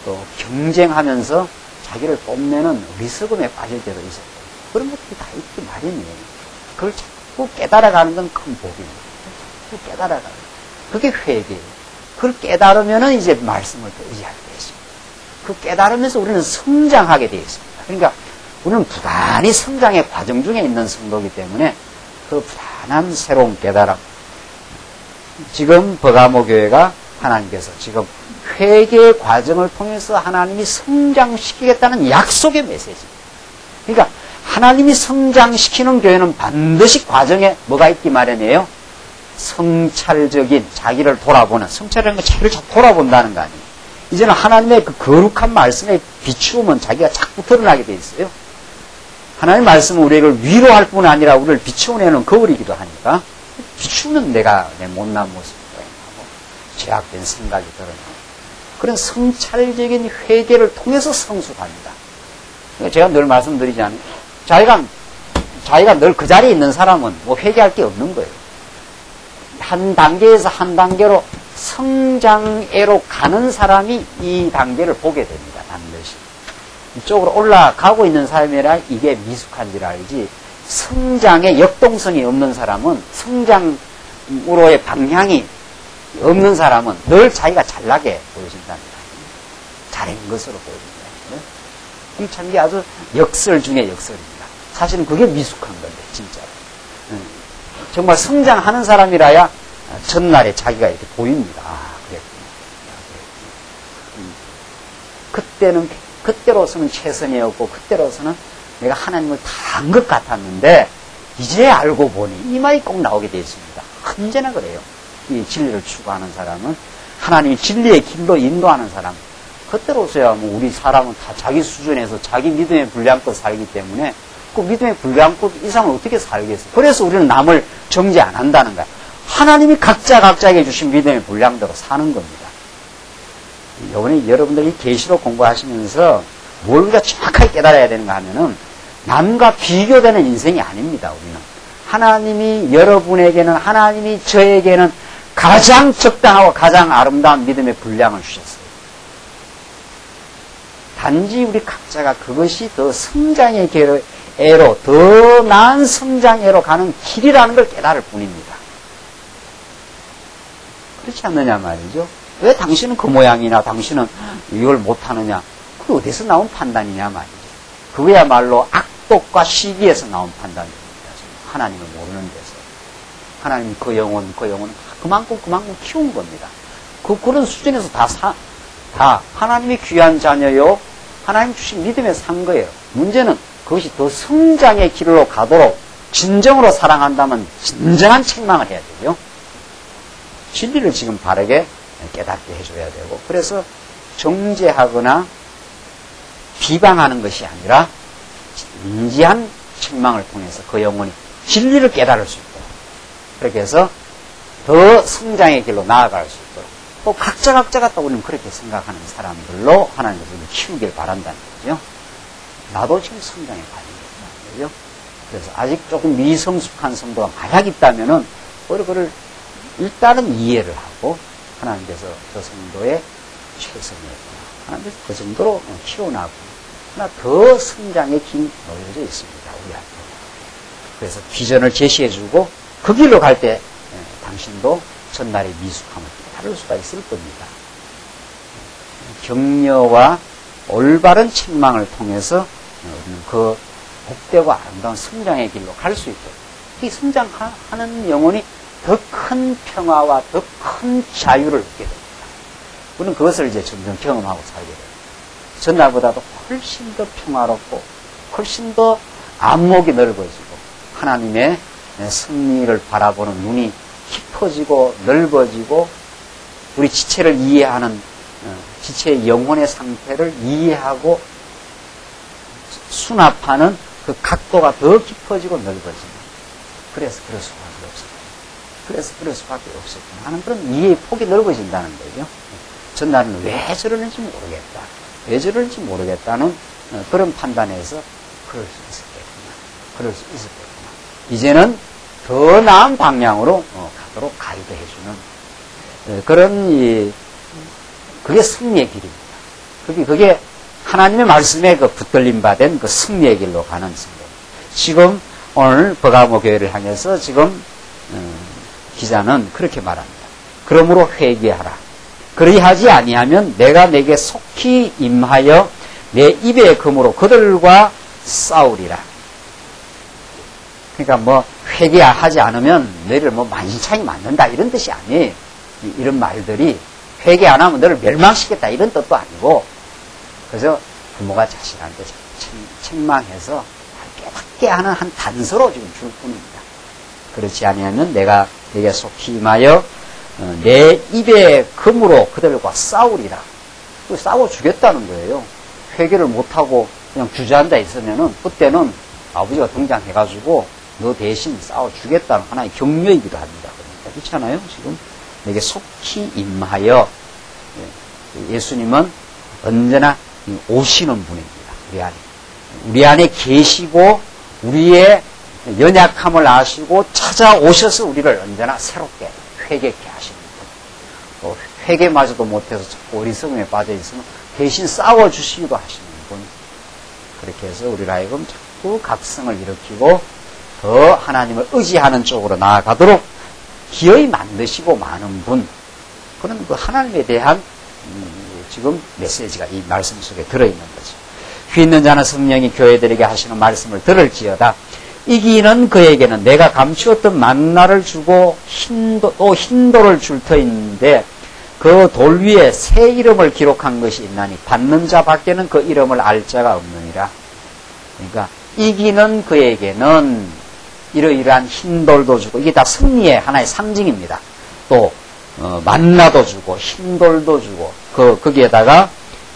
또 경쟁하면서 자기를 뽐내는 어리석음에 빠질 때도 있었고, 그런 것들이 다 있기 마련이에요. 그걸 자꾸 깨달아가는 건 큰 복입니다. 자꾸 깨달아가는. 그게 회개예요. 그걸 깨달으면은 이제 말씀을 또 의지하게 되어 있습니다. 그 깨달으면서 우리는 성장하게 되어 있습니다. 그러니까 우리는 부단히 성장의 과정 중에 있는 성도이기 때문에 그 부단한 새로운 깨달음. 지금 버가모 교회가 하나님께서 지금 회개의 과정을 통해서 하나님이 성장시키겠다는 약속의 메시지입니다. 그러니까 하나님이 성장시키는 교회는 반드시 과정에 뭐가 있기 마련이에요? 성찰적인 자기를 돌아보는, 성찰이라는 건 자기를 자꾸 돌아본다는 거 아니에요. 이제는 하나님의 그 거룩한 말씀에 비추면 자기가 자꾸 드러나게 돼 있어요. 하나님의 말씀은 우리를 위로할 뿐 아니라 우리를 비추어내는 거울이기도 하니까 비추면 내가 내 못난 모습이 드러나고 죄악된 생각이 드러나고 그런 성찰적인 회개를 통해서 성숙합니다. 제가 늘 말씀드리지 않아요. 자기가 늘 그 자리에 있는 사람은 뭐 회개할 게 없는 거예요. 한 단계에서 한 단계로 성장애로 가는 사람이 이 단계를 보게 됩니다. 반드시. 이쪽으로 올라가고 있는 사람이라 이게 미숙한지를 알지, 성장의 역동성이 없는 사람은, 성장으로의 방향이 없는 사람은 늘 자기가 잘나게 보여진답니다. 잘한 것으로 보여진다. 참 이게 아주 역설 중에 역설입니다. 사실은 그게 미숙한 건데, 진짜로. 정말 성장하는 사람이라야 전날에 자기가 이렇게 보입니다. 아, 그랬구나. 그때로서는 최선이었고, 그때로서는 내가 하나님을 다 한 것 같았는데, 이제 알고 보니 이 말이 꼭 나오게 되어 있습니다. 언제나 그래요. 이 진리를 추구하는 사람은, 하나님이 진리의 길로 인도하는 사람, 그때로서야 뭐 우리 사람은 다 자기 수준에서 자기 믿음의 분량껏 살기 때문에 그 믿음의 분량껏 이상을 어떻게 살겠어요. 그래서 우리는 남을 정죄 안 한다는 거야. 하나님이 각자에게 주신 믿음의 분량대로 사는 겁니다. 이번에 여러분들이 계시록 공부하시면서 뭘 우리가 정확하게 깨달아야 되는가 하면은 남과 비교되는 인생이 아닙니다. 우리는 하나님이 여러분에게는, 하나님이 저에게는 가장 적당하고 가장 아름다운 믿음의 분량을 주셨어요. 단지 우리 각자가 그것이 더 성장의 애로, 더 나은 성장애로 가는 길이라는 걸 깨달을 뿐입니다. 그렇지 않느냐 말이죠. 왜 당신은 그 모양이나 당신은 이걸 못하느냐. 그게 어디서 나온 판단이냐 말이죠. 그거야말로 악독과 시기에서 나온 판단입니다. 하나님을 모르는 데서. 하나님이 그 영혼 그만큼 키운 겁니다. 그런 수준에서 다 하나님이 귀한 자녀요, 하나님 주신 믿음에 산 거예요. 문제는 그것이 더 성장의 길로 가도록 진정으로 사랑한다면 진정한 책망을 해야 되고요. 진리를 지금 바르게 깨닫게 해줘야 되고, 그래서 정죄하거나 비방하는 것이 아니라 진지한 책망을 통해서 그 영혼이 진리를 깨달을 수 있도록, 그렇게 해서 더 성장의 길로 나아갈 수 있도록, 또 각자가 또 우리는 그렇게 생각하는 사람들로 하나님께서 키우길 바란다는 거죠. 나도 지금 성장의 과정이라는 거죠. 그래서 아직 조금 미성숙한 성도가 만약 있다면은 그걸 일단은 이해를 하고, 하나님께서 저 성도의 최선이었구나, 하나님께서 그 정도로 키워나고, 하나 더 성장의 길 놓여져 있습니다, 우리한테. 그래서 비전을 제시해주고 그 길로 갈 때 당신도 전날의 미숙함을 다룰 수가 있을 겁니다. 격려와 올바른 책망을 통해서 우리는 그 복되고 아름다운 성장의 길로 갈 수 있도록, 이 성장하는 영혼이 더 큰 평화와 더 큰 자유를 얻게 됩니다. 우리는 그것을 이제 점점 경험하고 살게 됩니다. 전날보다도 훨씬 더 평화롭고 훨씬 더 안목이 넓어지고 하나님의 승리를 바라보는 눈이 깊어지고 넓어지고, 우리 지체를 이해하는, 지체의 영혼의 상태를 이해하고 수납하는 그 각도가 더 깊어지고 넓어집니다. 그래서 그럴 수밖에 없어요. 그래서 그럴 수밖에 없었구나 하는 그런 이해의 폭이 넓어진다는 거죠. 전날은 왜 저러는지 모르겠다, 왜 저러는지 모르겠다는 그런 판단에서 그럴 수 있었겠구나. 이제는 더 나은 방향으로 가도록 가이드해주는 그런, 그게 승리의 길입니다. 그게 하나님의 말씀에 그 붙들림 받은 그 승리의 길로 가는 승리. 지금 오늘 버가모 교회를 향해서 지금 기자는 그렇게 말합니다. 그러므로 회개하라. 그리하지 아니하면 내가 내게 속히 임하여 내 입의 금으로 그들과 싸우리라. 그러니까 뭐 회개하지 않으면 너희를 뭐 만신창이 맞는다 이런 뜻이 아니에요. 이런 말들이 회개 안 하면 너를 멸망시켰다 이런 뜻도 아니고, 그래서 부모가 자식한테 책망해서 깨닫게 하는 한 단서로 지금 줄 뿐입니다. 그렇지 아니하면 내가 내게 속히 임하여 내 입의 금으로 그들과 싸우리라. 싸워 주겠다는 거예요. 회개를 못하고 그냥 주저앉아 있으면은 그때는 아버지가 등장해가지고 너 대신 싸워 주겠다는 하나의 격려이기도 합니다. 그러니까 그렇잖아요. 지금 내게 속히 임하여. 예수님은 언제나 오시는 분입니다. 우리 안에 계시고 우리의 연약함을 아시고 찾아오셔서 우리를 언제나 새롭게 회개케 하시는 분. 또 회개마저도 못해서 자꾸 어리석음에 빠져 있으면 대신 싸워주시기도 하시는 분. 그렇게 해서 우리를 하여금 자꾸 각성을 일으키고 더 하나님을 의지하는 쪽으로 나아가도록 기어이 만드시고 마는 분. 그런 그 하나님에 대한 지금 메시지가 이 말씀 속에 들어있는 거죠. 귀 있는 자는 성령이 교회들에게 하시는 말씀을 들을지어다. 이기는 그에게는 내가 감추었던 만나를 주고 또 흰돌을 줄 터인데 그 돌 위에 새 이름을 기록한 것이 있나니 받는 자 밖에는 그 이름을 알 자가 없느니라. 그러니까 이기는 그에게는 이러이러한 흰돌도 주고, 이게 다 승리의 하나의 상징입니다. 또 만나도 주고 흰돌도 주고 거기에다가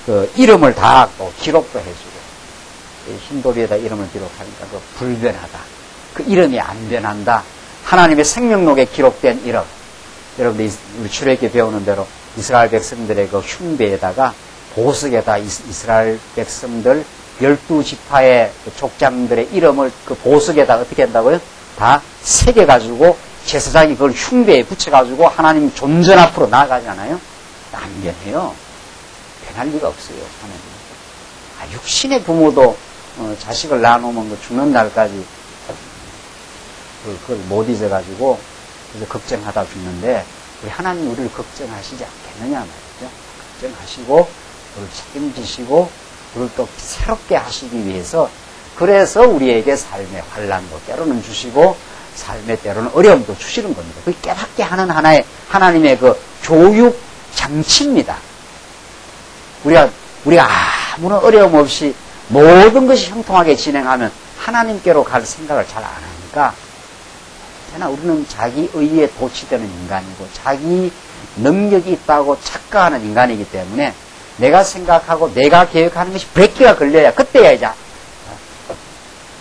그 이름을 다 또 기록도 해주고, 흰돌 위에다 이름을 기록하니까 그 불변하다. 그 이름이 안 변한다. 하나님의 생명록에 기록된 이름. 여러분들 우리 출애굽기 배우는 대로 이스라엘 백성들의 그 흉배에다가 보석에다 이스라엘 백성들 12지파의 그 족장들의 이름을 그 보석에다 어떻게 한다고요? 다 새겨가지고 제사장이 그걸 흉배에 붙여가지고 하나님 존전 앞으로 나아가잖아요. 안 변해요. 변할 리가 없어요. 하나님. 육신의 부모도 자식을 낳아놓으면 그 죽는 날까지 그걸 못 잊어가지고 그래서 걱정하다 죽는데, 우리 하나님 우리를 걱정하시지 않겠느냐 말이죠. 걱정하시고 우리를 책임지시고 우리를 또 새롭게 하시기 위해서, 그래서 우리에게 삶의 환난도 때로는 주시고 삶의 때로는 어려움도 주시는 겁니다. 그 깨닫게 하는 하나의 하나님의 그 교육 장치입니다. 우리가 아무런 어려움 없이 모든 것이 형통하게 진행하면 하나님께로 갈 생각을 잘 안 하니까, 그러나 우리는 자기 의에 도취되는 인간이고 자기 능력이 있다고 착각하는 인간이기 때문에 내가 생각하고 내가 계획하는 것이 브레이크가 걸려야 그때야 이제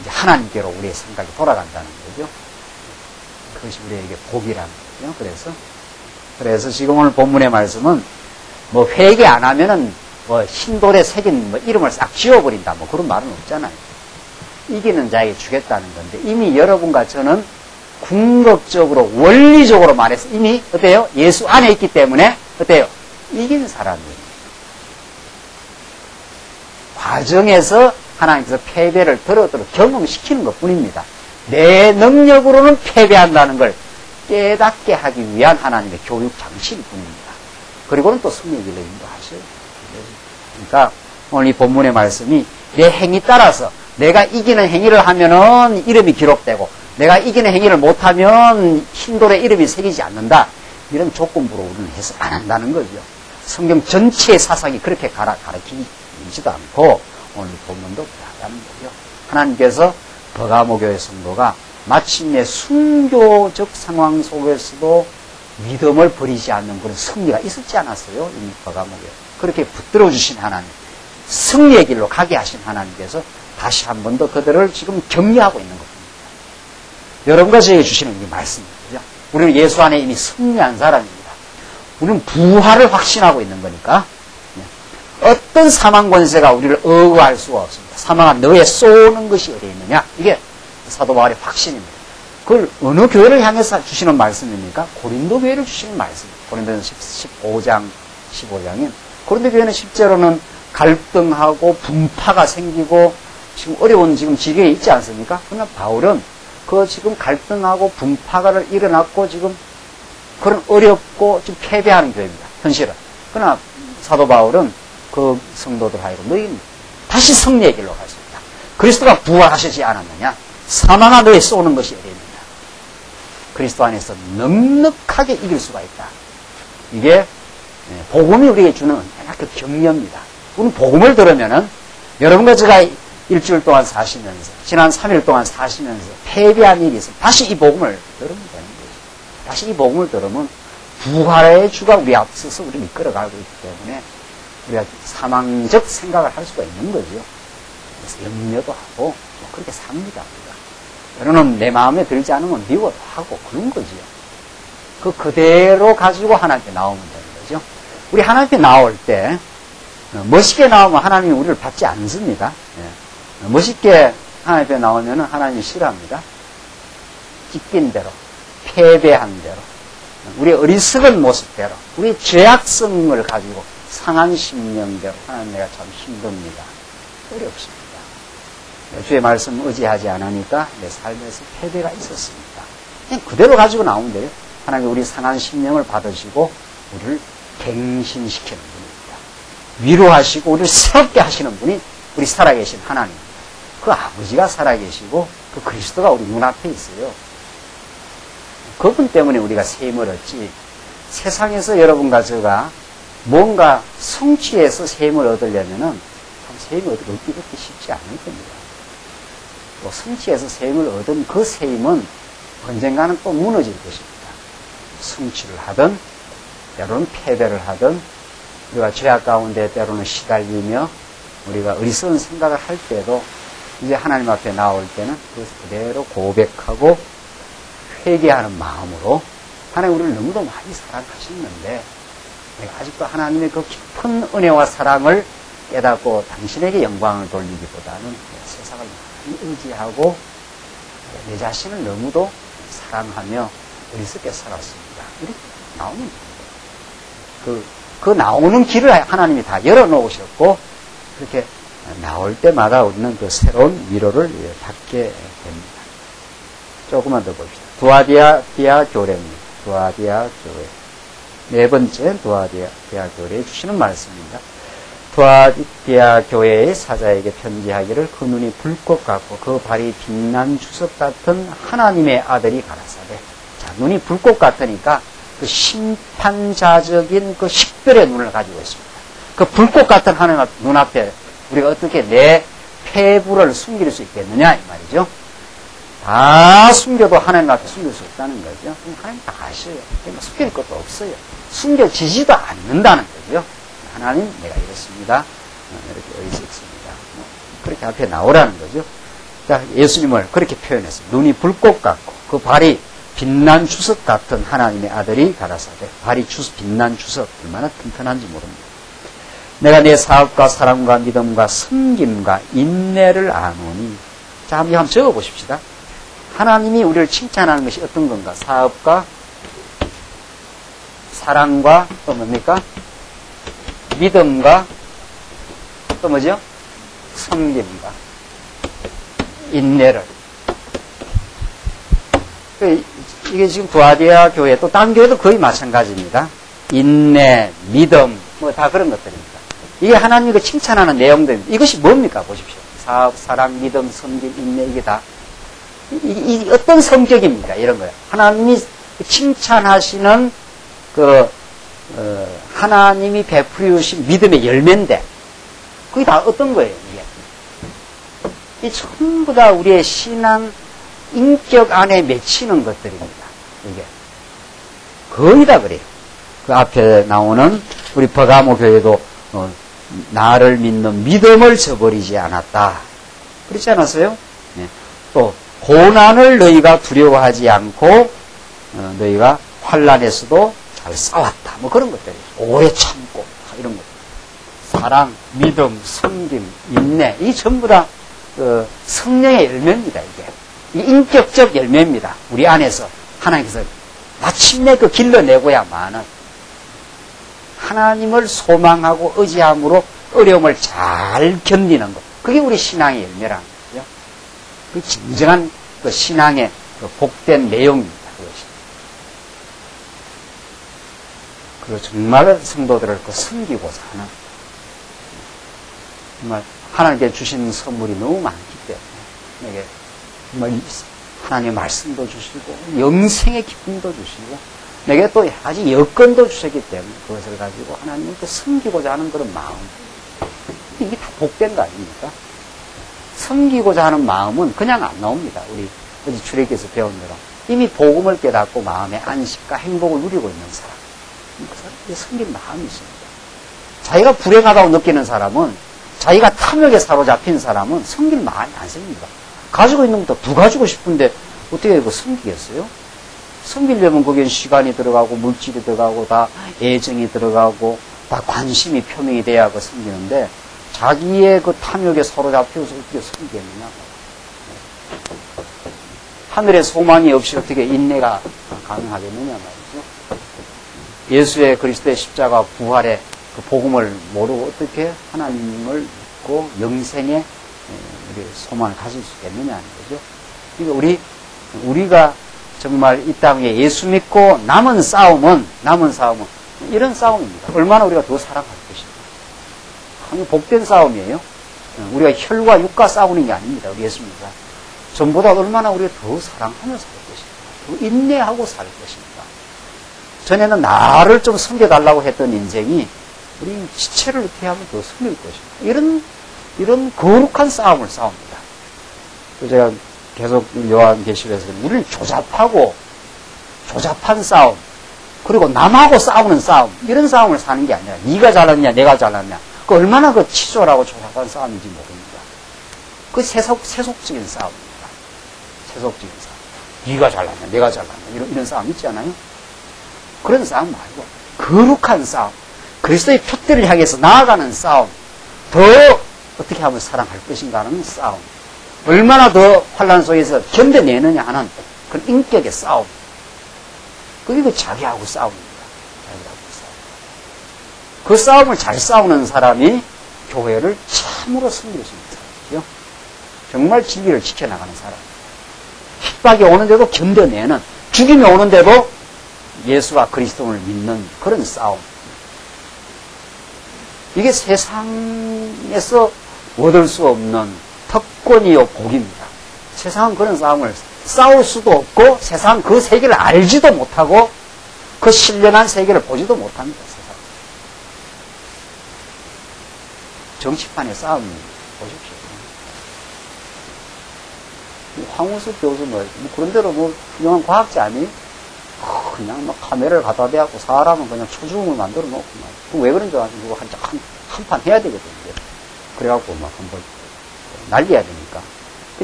하나님께로 우리의 생각이 돌아간다는 거죠. 그것이 우리에게 복이라는 거죠. 그래서 지금 오늘 본문의 말씀은 뭐 회개 안 하면은 뭐 흰돌에 새긴 뭐 이름을 싹 지워버린다 뭐 그런 말은 없잖아요. 이기는 자에게 주겠다는 건데, 이미 여러분과 저는 궁극적으로 원리적으로 말해서 이미 어때요? 예수 안에 있기 때문에 어때요? 이긴 사람이에요. 과정에서 하나님께서 패배를 더러더러 경험시키는 것 뿐입니다. 내 능력으로는 패배한다는 걸 깨닫게 하기 위한 하나님의 교육 장치일 뿐입니다. 그리고는 또 승리의 길로 인도하셔요. 그러니까 오늘 이 본문의 말씀이 내 행위 따라서 내가 이기는 행위를 하면은 이름이 기록되고 내가 이기는 행위를 못하면 흰돌에 이름이 새기지 않는다. 이런 조건부로 우리는 해석 안 한다는 거죠. 성경 전체의 사상이 그렇게 가르치지도 않고 오늘 이 본문도 그렇다는 거죠. 하나님께서 버가모 교회 성도가 마침내 순교적 상황 속에서도 믿음을 버리지 않는 그런 승리가 있었지 않았어요? 이미 버가모 교회. 그렇게 붙들어 주신 하나님, 승리의 길로 가게 하신 하나님께서 다시 한 번 더 그들을 지금 격려하고 있는 겁니다. 여러분과 저에게 주시는 이 말씀입니다. 우리는 예수 안에 이미 승리한 사람입니다. 우리는 부활을 확신하고 있는 거니까 어떤 사망 권세가 우리를 억울할 수가 없습니다. 사망아 너에 쏘는 것이 어디에 있느냐? 이게 사도 바울의 확신입니다. 그걸 어느 교회를 향해서 주시는 말씀입니까? 고린도 교회를 주시는 말씀입니다. 고린도전 15장 15장인 고린도 교회는 실제로는 갈등하고 분파가 생기고 지금 어려운 지금 지경에 있지 않습니까? 그러나 바울은 그 지금 갈등하고 분파가 일어났고 지금 그런 어렵고 지금 패배하는 교회입니다. 현실은. 그러나 사도 바울은 그 성도들 하여금 너희 다시 승리의 길로 갈 수 있다. 그리스도가 부활하시지 않았느냐? 사망아 너희 쏘는 것이 어렵느냐? 그리스도 안에서 넉넉하게 이길 수가 있다. 이게 복음이 우리에게 주는 그 격려입니다. 우리는 복음을 들으면은 여러분과 제가 일주일 동안 사시면서 지난 3일 동안 사시면서 패배한 일이 있으면 다시 이 복음을 들으면 되는 거죠. 다시 이 복음을 들으면 부활의 주가 우리 앞서서 우리를 이끌어가고 있기 때문에 우리가 사망적 생각을 할 수가 있는 거죠. 그래서 염려도 하고 그렇게 삽니다. 여러분은 내 마음에 들지 않으면 미워도 하고 그런 거지요. 그대로 가지고 하나님께 나오면 되는 거죠. 우리 하나님께 나올 때 멋있게 나오면 하나님이 우리를 받지 않습니다. 멋있게 하나님께 나오면 하나님이 싫어합니다. 찢긴 대로, 패배한 대로, 우리의 어리석은 모습대로, 우리의 죄악성을 가지고 상한 심령대로 하나님 내가 참 힘듭니다. 어렵습니다. 주의 말씀 의지하지 않으니까 내 삶에서 패배가 있었습니다. 그냥 그대로 가지고 나오면 돼요. 하나님 우리 상한 심령을 받으시고 우리를 갱신시키는 분입니다. 위로하시고 우리를 새롭게 하시는 분이 우리 살아계신 하나님. 그 아버지가 살아계시고 그 그리스도가 우리 눈앞에 있어요. 그분 때문에 우리가 셈을 얻지. 세상에서 여러분과 제가 뭔가 성취해서 셈을 얻으려면은 참 셈을 얻기 그렇게 쉽지 않을 겁니다. 또 성취해서 셈을 얻은 그 셈은 언젠가는 또 무너질 것입니다. 성취를 하든 때로는 패배를 하든 우리가 죄악 가운데 때로는 시달리며 우리가 어리석은 생각을 할 때도 이제 하나님 앞에 나올 때는 그것을 그대로 고백하고 회개하는 마음으로 하나님 우리를 너무도 많이 사랑하셨는데 내가 아직도 하나님의 그 깊은 은혜와 사랑을 깨닫고 당신에게 영광을 돌리기보다는 세상을 많이 의지하고 내 자신을 너무도 사랑하며 어리석게 살았습니다. 이렇게 나오면 됩니다. 그 나오는 길을 하나님이 다 열어놓으셨고 그렇게 나올 때마다 우리는 그 새로운 위로를 받게 됩니다. 조금만 더 봅시다. 두아디아 교회입니다. 두아디아 교회. 네 번째 두아디아 교회에 주시는 말씀입니다. 두아디아 교회의 사자에게 편지하기를 그 눈이 불꽃 같고 그 발이 빛난 주석 같은 하나님의 아들이 가라사대. 자, 눈이 불꽃 같으니까 그 심판자적인 그 식별의 눈을 가지고 있습니다. 그 불꽃 같은 하나님 눈앞에 우리가 어떻게 내 패부를 숨길 수 있겠느냐 이 말이죠. 다 숨겨도 하나님 앞에 숨길 수 없다는 거죠. 하나님 다 아셔요. 숨길 것도 없어요. 숨겨지지도 않는다는 거죠. 하나님 내가 이렇습니다. 이렇게 어리석습니다. 그렇게 앞에 나오라는 거죠. 자, 예수님을 그렇게 표현했어요. 눈이 불꽃 같고 그 발이 빛난 주석 같은 하나님의 아들이 가라사대. 발이 빛난 주석 얼마나 튼튼한지 모릅니다. 내가 내 사업과 사랑과 믿음과 섬김과 인내를 아노니. 자, 한번 적어보십시다. 하나님이 우리를 칭찬하는 것이 어떤 건가? 사업과 사랑과 또 뭡니까? 믿음과 또 뭐죠? 섬김과 인내를. 이게 지금 두아디아 교회 또 다른 교회도 거의 마찬가지입니다. 인내, 믿음 뭐 다 그런 것들입니다. 이게 하나님이 그 칭찬하는 내용들입니다. 이것이 뭡니까? 보십시오. 사업, 사랑, 믿음, 섬김, 인내 이게 다 이 어떤 성격입니까? 이런 거예요. 하나님이 칭찬하시는 하나님이 베풀어 주신 믿음의 열매인데 그게 다 어떤 거예요? 이게 전부 다 우리의 신앙 인격 안에 맺히는 것들입니다. 이게 거의 다 그래요. 그 앞에 나오는 우리 버가모 교회도 나를 믿는 믿음을 저버리지 않았다. 그렇지 않았어요? 네. 또 고난을 너희가 두려워하지 않고 너희가 환난에서도 잘 싸웠다. 뭐 그런 것들이 오래 참고 이런 것. 사랑, 믿음, 섬김, 인내 이 전부 다 성령의 열매입니다. 이게 인격적 열매입니다. 우리 안에서 하나님께서 마침내 길러내고야만은 하나님을 소망하고 의지함으로 어려움을 잘 견디는 것. 그게 우리 신앙의 열매라는 거죠. 그 진정한 그 신앙의 그 복된 내용입니다. 그것이. 그리고 정말 성도들을 그 섬기고자 하는, 정말 하나님께 주신 선물이 너무 많기 때문에 내게 정말 하나님의 말씀도 주시고 영생의 기쁨도 주시고 내게 또 아직 여건도 주셨기 때문에 그것을 가지고 하나님께 섬기고자 하는 그런 마음, 이게 다 복된 거 아닙니까? 섬기고자 하는 마음은 그냥 안 나옵니다. 우리 어제 출애기에서 배운 대로 이미 복음을 깨닫고 마음의 안식과 행복을 누리고 있는 사람, 그 사람이 섬길 마음이 있습니다. 자기가 불행하다고 느끼는 사람은, 자기가 탐욕에 사로잡힌 사람은 섬길 마음이 안 생깁니다. 가지고 있는 것도 더 가지고 싶은데 어떻게 이거 섬기겠어요? 섬기려면 거기엔 시간이 들어가고 물질이 들어가고 다 애정이 들어가고 다 관심이 표명이 돼야 그 섬기는데, 자기의 그 탐욕에 사로잡혀서 어떻게 섬기겠느냐. 하늘에 소망이 없이 어떻게 인내가 가능하겠느냐 말이죠. 예수의 그리스도의 십자가 부활의 그 복음을 모르고 어떻게 하나님을 믿고 영생의 우리 소망을 가질 수 있겠느냐는 거죠. 그러니까 우리가 정말 이 땅에 예수 믿고 남은 싸움은 이런 싸움입니다. 얼마나 우리가 더 사랑할 것인가. 아주 복된 싸움이에요. 우리가 혈과 육과 싸우는 게 아닙니다. 우리 예수 믿는 사람. 전보다 얼마나 우리가 더 사랑하며 살 것인가. 더 인내하고 살 것인가. 전에는 나를 좀 섬겨달라고 했던 인생이 우리 지체를 어떻게 하면 더 섬길 것인가. 이런 거룩한 싸움을 싸웁니다. 제가 계속 요한계시록에서 우리는 조잡한 싸움, 그리고 남하고 싸우는 싸움, 이런 싸움을 사는 게 아니라 네가 잘났냐 내가 잘났냐, 그 얼마나 그 치졸하고 조잡한 싸움인지 모릅니다. 그 세속적인 싸움입니다. 세속적인 싸움. 네가 잘났냐 내가 잘났냐 이런 싸움 있지 않아요? 그런 싸움 말고 거룩한 싸움, 그리스도의 표대를 향해서 나아가는 싸움, 더 어떻게 하면 사랑할 것인가 하는 싸움, 얼마나 더 환난 속에서 견뎌내느냐 하는 그런 인격의 싸움. 그게 그 자기하고 싸움입니다. 자기하고 싸움. 그 싸움을 잘 싸우는 사람이 교회를 참으로 섬길 수 있는 사람이죠. 정말 진리를 지켜나가는 사람. 핍박이 오는데도 견뎌내는, 죽임이 오는데도 예수와 그리스도를 믿는 그런 싸움. 이게 세상에서 얻을 수 없는 특권이요 복입니다. 세상은 그런 싸움을 싸울 수도 없고 세상 그 세계를 알지도 못하고 그 신령한 세계를 보지도 못합니다. 세상. 정치판의 싸움 보십시오. 황우석 교수 그런 대로 훌륭한 과학자 아니에요? 그냥 카메라를 갖다 대갖고 사람은 그냥 초중을 만들어 놓고 왜 그런지 아시고 한판 해야 되거든요. 그래갖고 한번 날려야 되니까.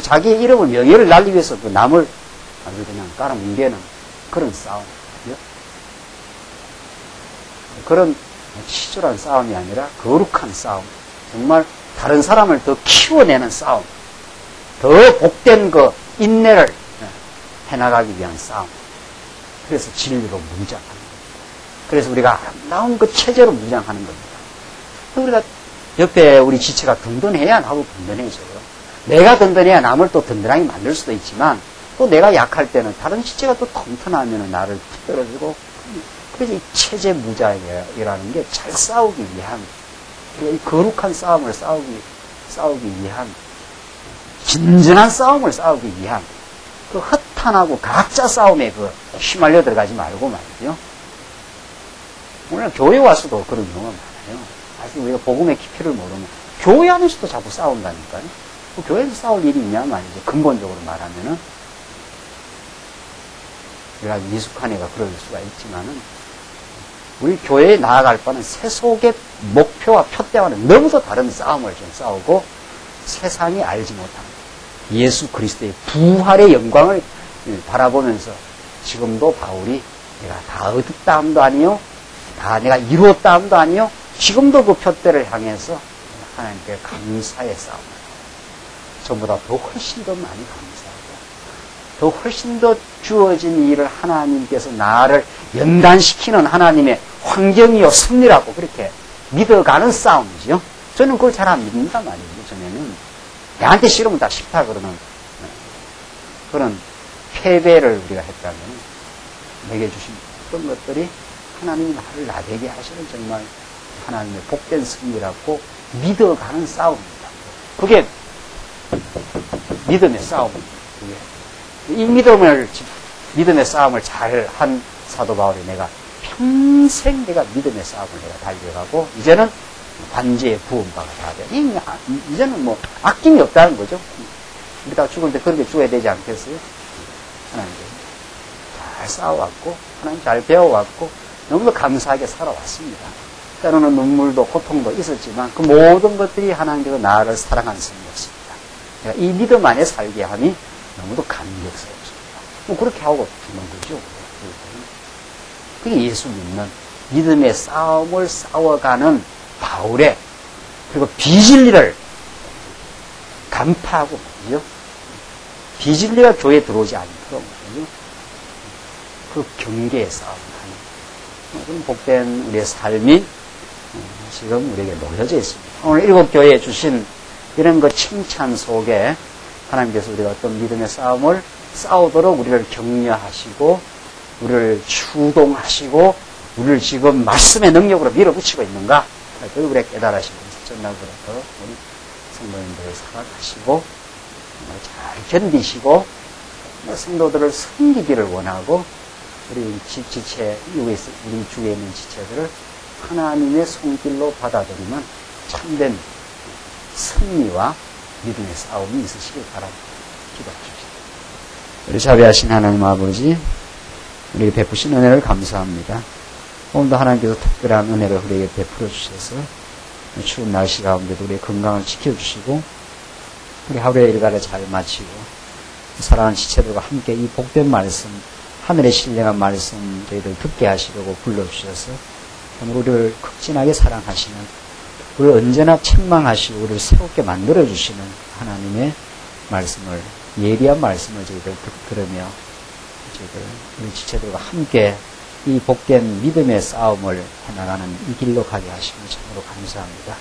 자기의 이름을, 명예를 날리기 위해서 그 남을 아주 그냥 깔아뭉개는 그런 싸움. 그런 치졸한 싸움이 아니라 거룩한 싸움. 정말 다른 사람을 더 키워내는 싸움. 더 복된 그 인내를 해나가기 위한 싸움. 그래서 진리로 무장하는 겁니다. 그래서 우리가 아름다운 그 체제로 무장하는 겁니다. 우리가 옆에 우리 지체가 든든해야 나도 든든해져요. 내가 든든해야 남을 또 든든하게 만들 수도 있지만, 또 내가 약할 때는 다른 지체가 또 튼튼하면 나를 붙들어주고, 그래서 이 체제 무장이라는 게 잘 싸우기 위한, 이 거룩한 싸움을 싸우기 위한, 진정한 싸움을 싸우기 위한, 그 허탄하고 가짜 싸움에 휘말려 들어가지 말고 말이죠. 오늘 교회 와서도 그런 경우가 많아요. 사실 우리가 복음의 깊이를 모르면 교회 안에서도 자꾸 싸운다니까요. 교회에서 싸울 일이 있냐 말이죠. 근본적으로 말하면은 우리가 미숙한 애가 그럴 수가 있지만은 우리 교회에 나아갈 바는 세속의 목표와 표대와는 너무도 다른 싸움을 좀 싸우고 세상이 알지 못하는 예수 그리스도의 부활의 영광을 바라보면서 지금도 바울이 내가 다 얻었다 함도 아니요, 다 내가 이루었다 함도 아니요, 지금도 그 표대를 향해서 하나님께 감사의 싸움을 전보다 더 훨씬 더 많이 감사하고 더 훨씬 더 주어진 일을 하나님께서 나를 연단시키는 하나님의 환경이요 섭리라고 그렇게 믿어가는 싸움이죠. 저는 그걸 잘 안 믿는단 말이에요. 전에는 내한테 싫으면 다 싫다 그러는 그런 패배를 우리가 했다면 내게 주신 어떤 것들이 하나님이 나를 나되게 하시는 정말 하나님의 복된 승리라고 믿어가는 싸움입니다. 그게 믿음의 싸움입니다. 이 믿음의 싸움을 잘 한 사도 바울이 내가 평생 내가 믿음의 싸움을 내가 달려가고 이제는 관제의 구원바가 다 돼. 이제는 뭐 아낌이 없다는 거죠. 우리 다 죽을 때 그렇게 죽어야 되지 않겠어요? 하나님께서 잘 싸워왔고 하나님 잘 배워왔고 너무도 감사하게 살아왔습니다. 때로는 눈물도 고통도 있었지만 그 모든 것들이 하나님께서 나를 사랑한 승리였습니다. 이 믿음 안에 살게 하니 너무도 감격스럽습니다. 뭐 그렇게 하고 죽는 거죠. 그게 예수 믿는 믿음의 싸움을 싸워가는 바울의 그리고 비진리를 간파하고 말이죠. 비진리가 교회에 들어오지 않도록 말이죠. 그 경계의 싸움을 하는 그런 복된 우리의 삶이 지금 우리에게 놓여져 있습니다. 오늘 일곱 교회에 주신 이런 그 칭찬 속에 하나님께서 우리가 어떤 믿음의 싸움을 싸우도록 우리를 격려하시고 우리를 추동하시고 우리를 지금 말씀의 능력으로 밀어붙이고 있는가 그걸 우리가 깨달으시면서 전날부터 우리 성도님들을 사랑하시고 잘 견디시고 성도들을 섬기기를 원하고 우리 지체 우리 주위에 있는 지체들을 하나님의 손길로 받아들이면 참된 승리와 믿음의 싸움이 있으시길 바랍니다. 기도하십시오. 우리 자비하신 하나님 아버지 우리에게 베푸신 은혜를 감사합니다. 오늘도 하나님께서 특별한 은혜를 우리에게 베풀어 주셔서 추운 날씨 가운데도 우리의 건강을 지켜주시고 우리 하루의 일과를 잘 마치고 사랑하는 지체들과 함께 이 복된 말씀 하늘의 신령한 말씀 저희들 듣게 하시려고 불러주셔서 오늘 우리를 극진하게 사랑하시는 우리를 언제나 책망하시고 우리를 새롭게 만들어주시는 하나님의 말씀을 예리한 말씀을 저희들 들으며 저희들 우리 지체들과 함께 이 복된 믿음의 싸움을 해나가는 이 길로 가게 하시며 참으로 감사합니다.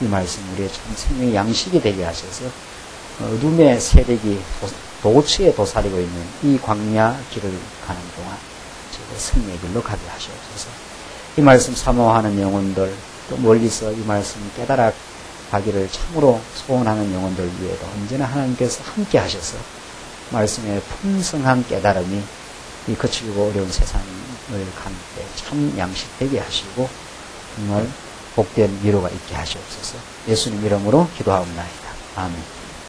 이 말씀 우리의 참 생명의 양식이 되게 하셔서 어둠의 세력이 도처에 도사리고 있는 이 광야 길을 가는 동안 저희들 승리의 길로 가게 하시옵소서. 이 말씀 사모하는 영혼들 또 멀리서 이 말씀 깨달아 가기를 참으로 소원하는 영혼들 위에도 언제나 하나님께서 함께 하셔서 말씀의 풍성한 깨달음이 이 거칠고 어려운 세상을 갈 때 참 양식되게 하시고 정말 복된 위로가 있게 하시옵소서. 예수님 이름으로 기도하옵나이다. 아멘.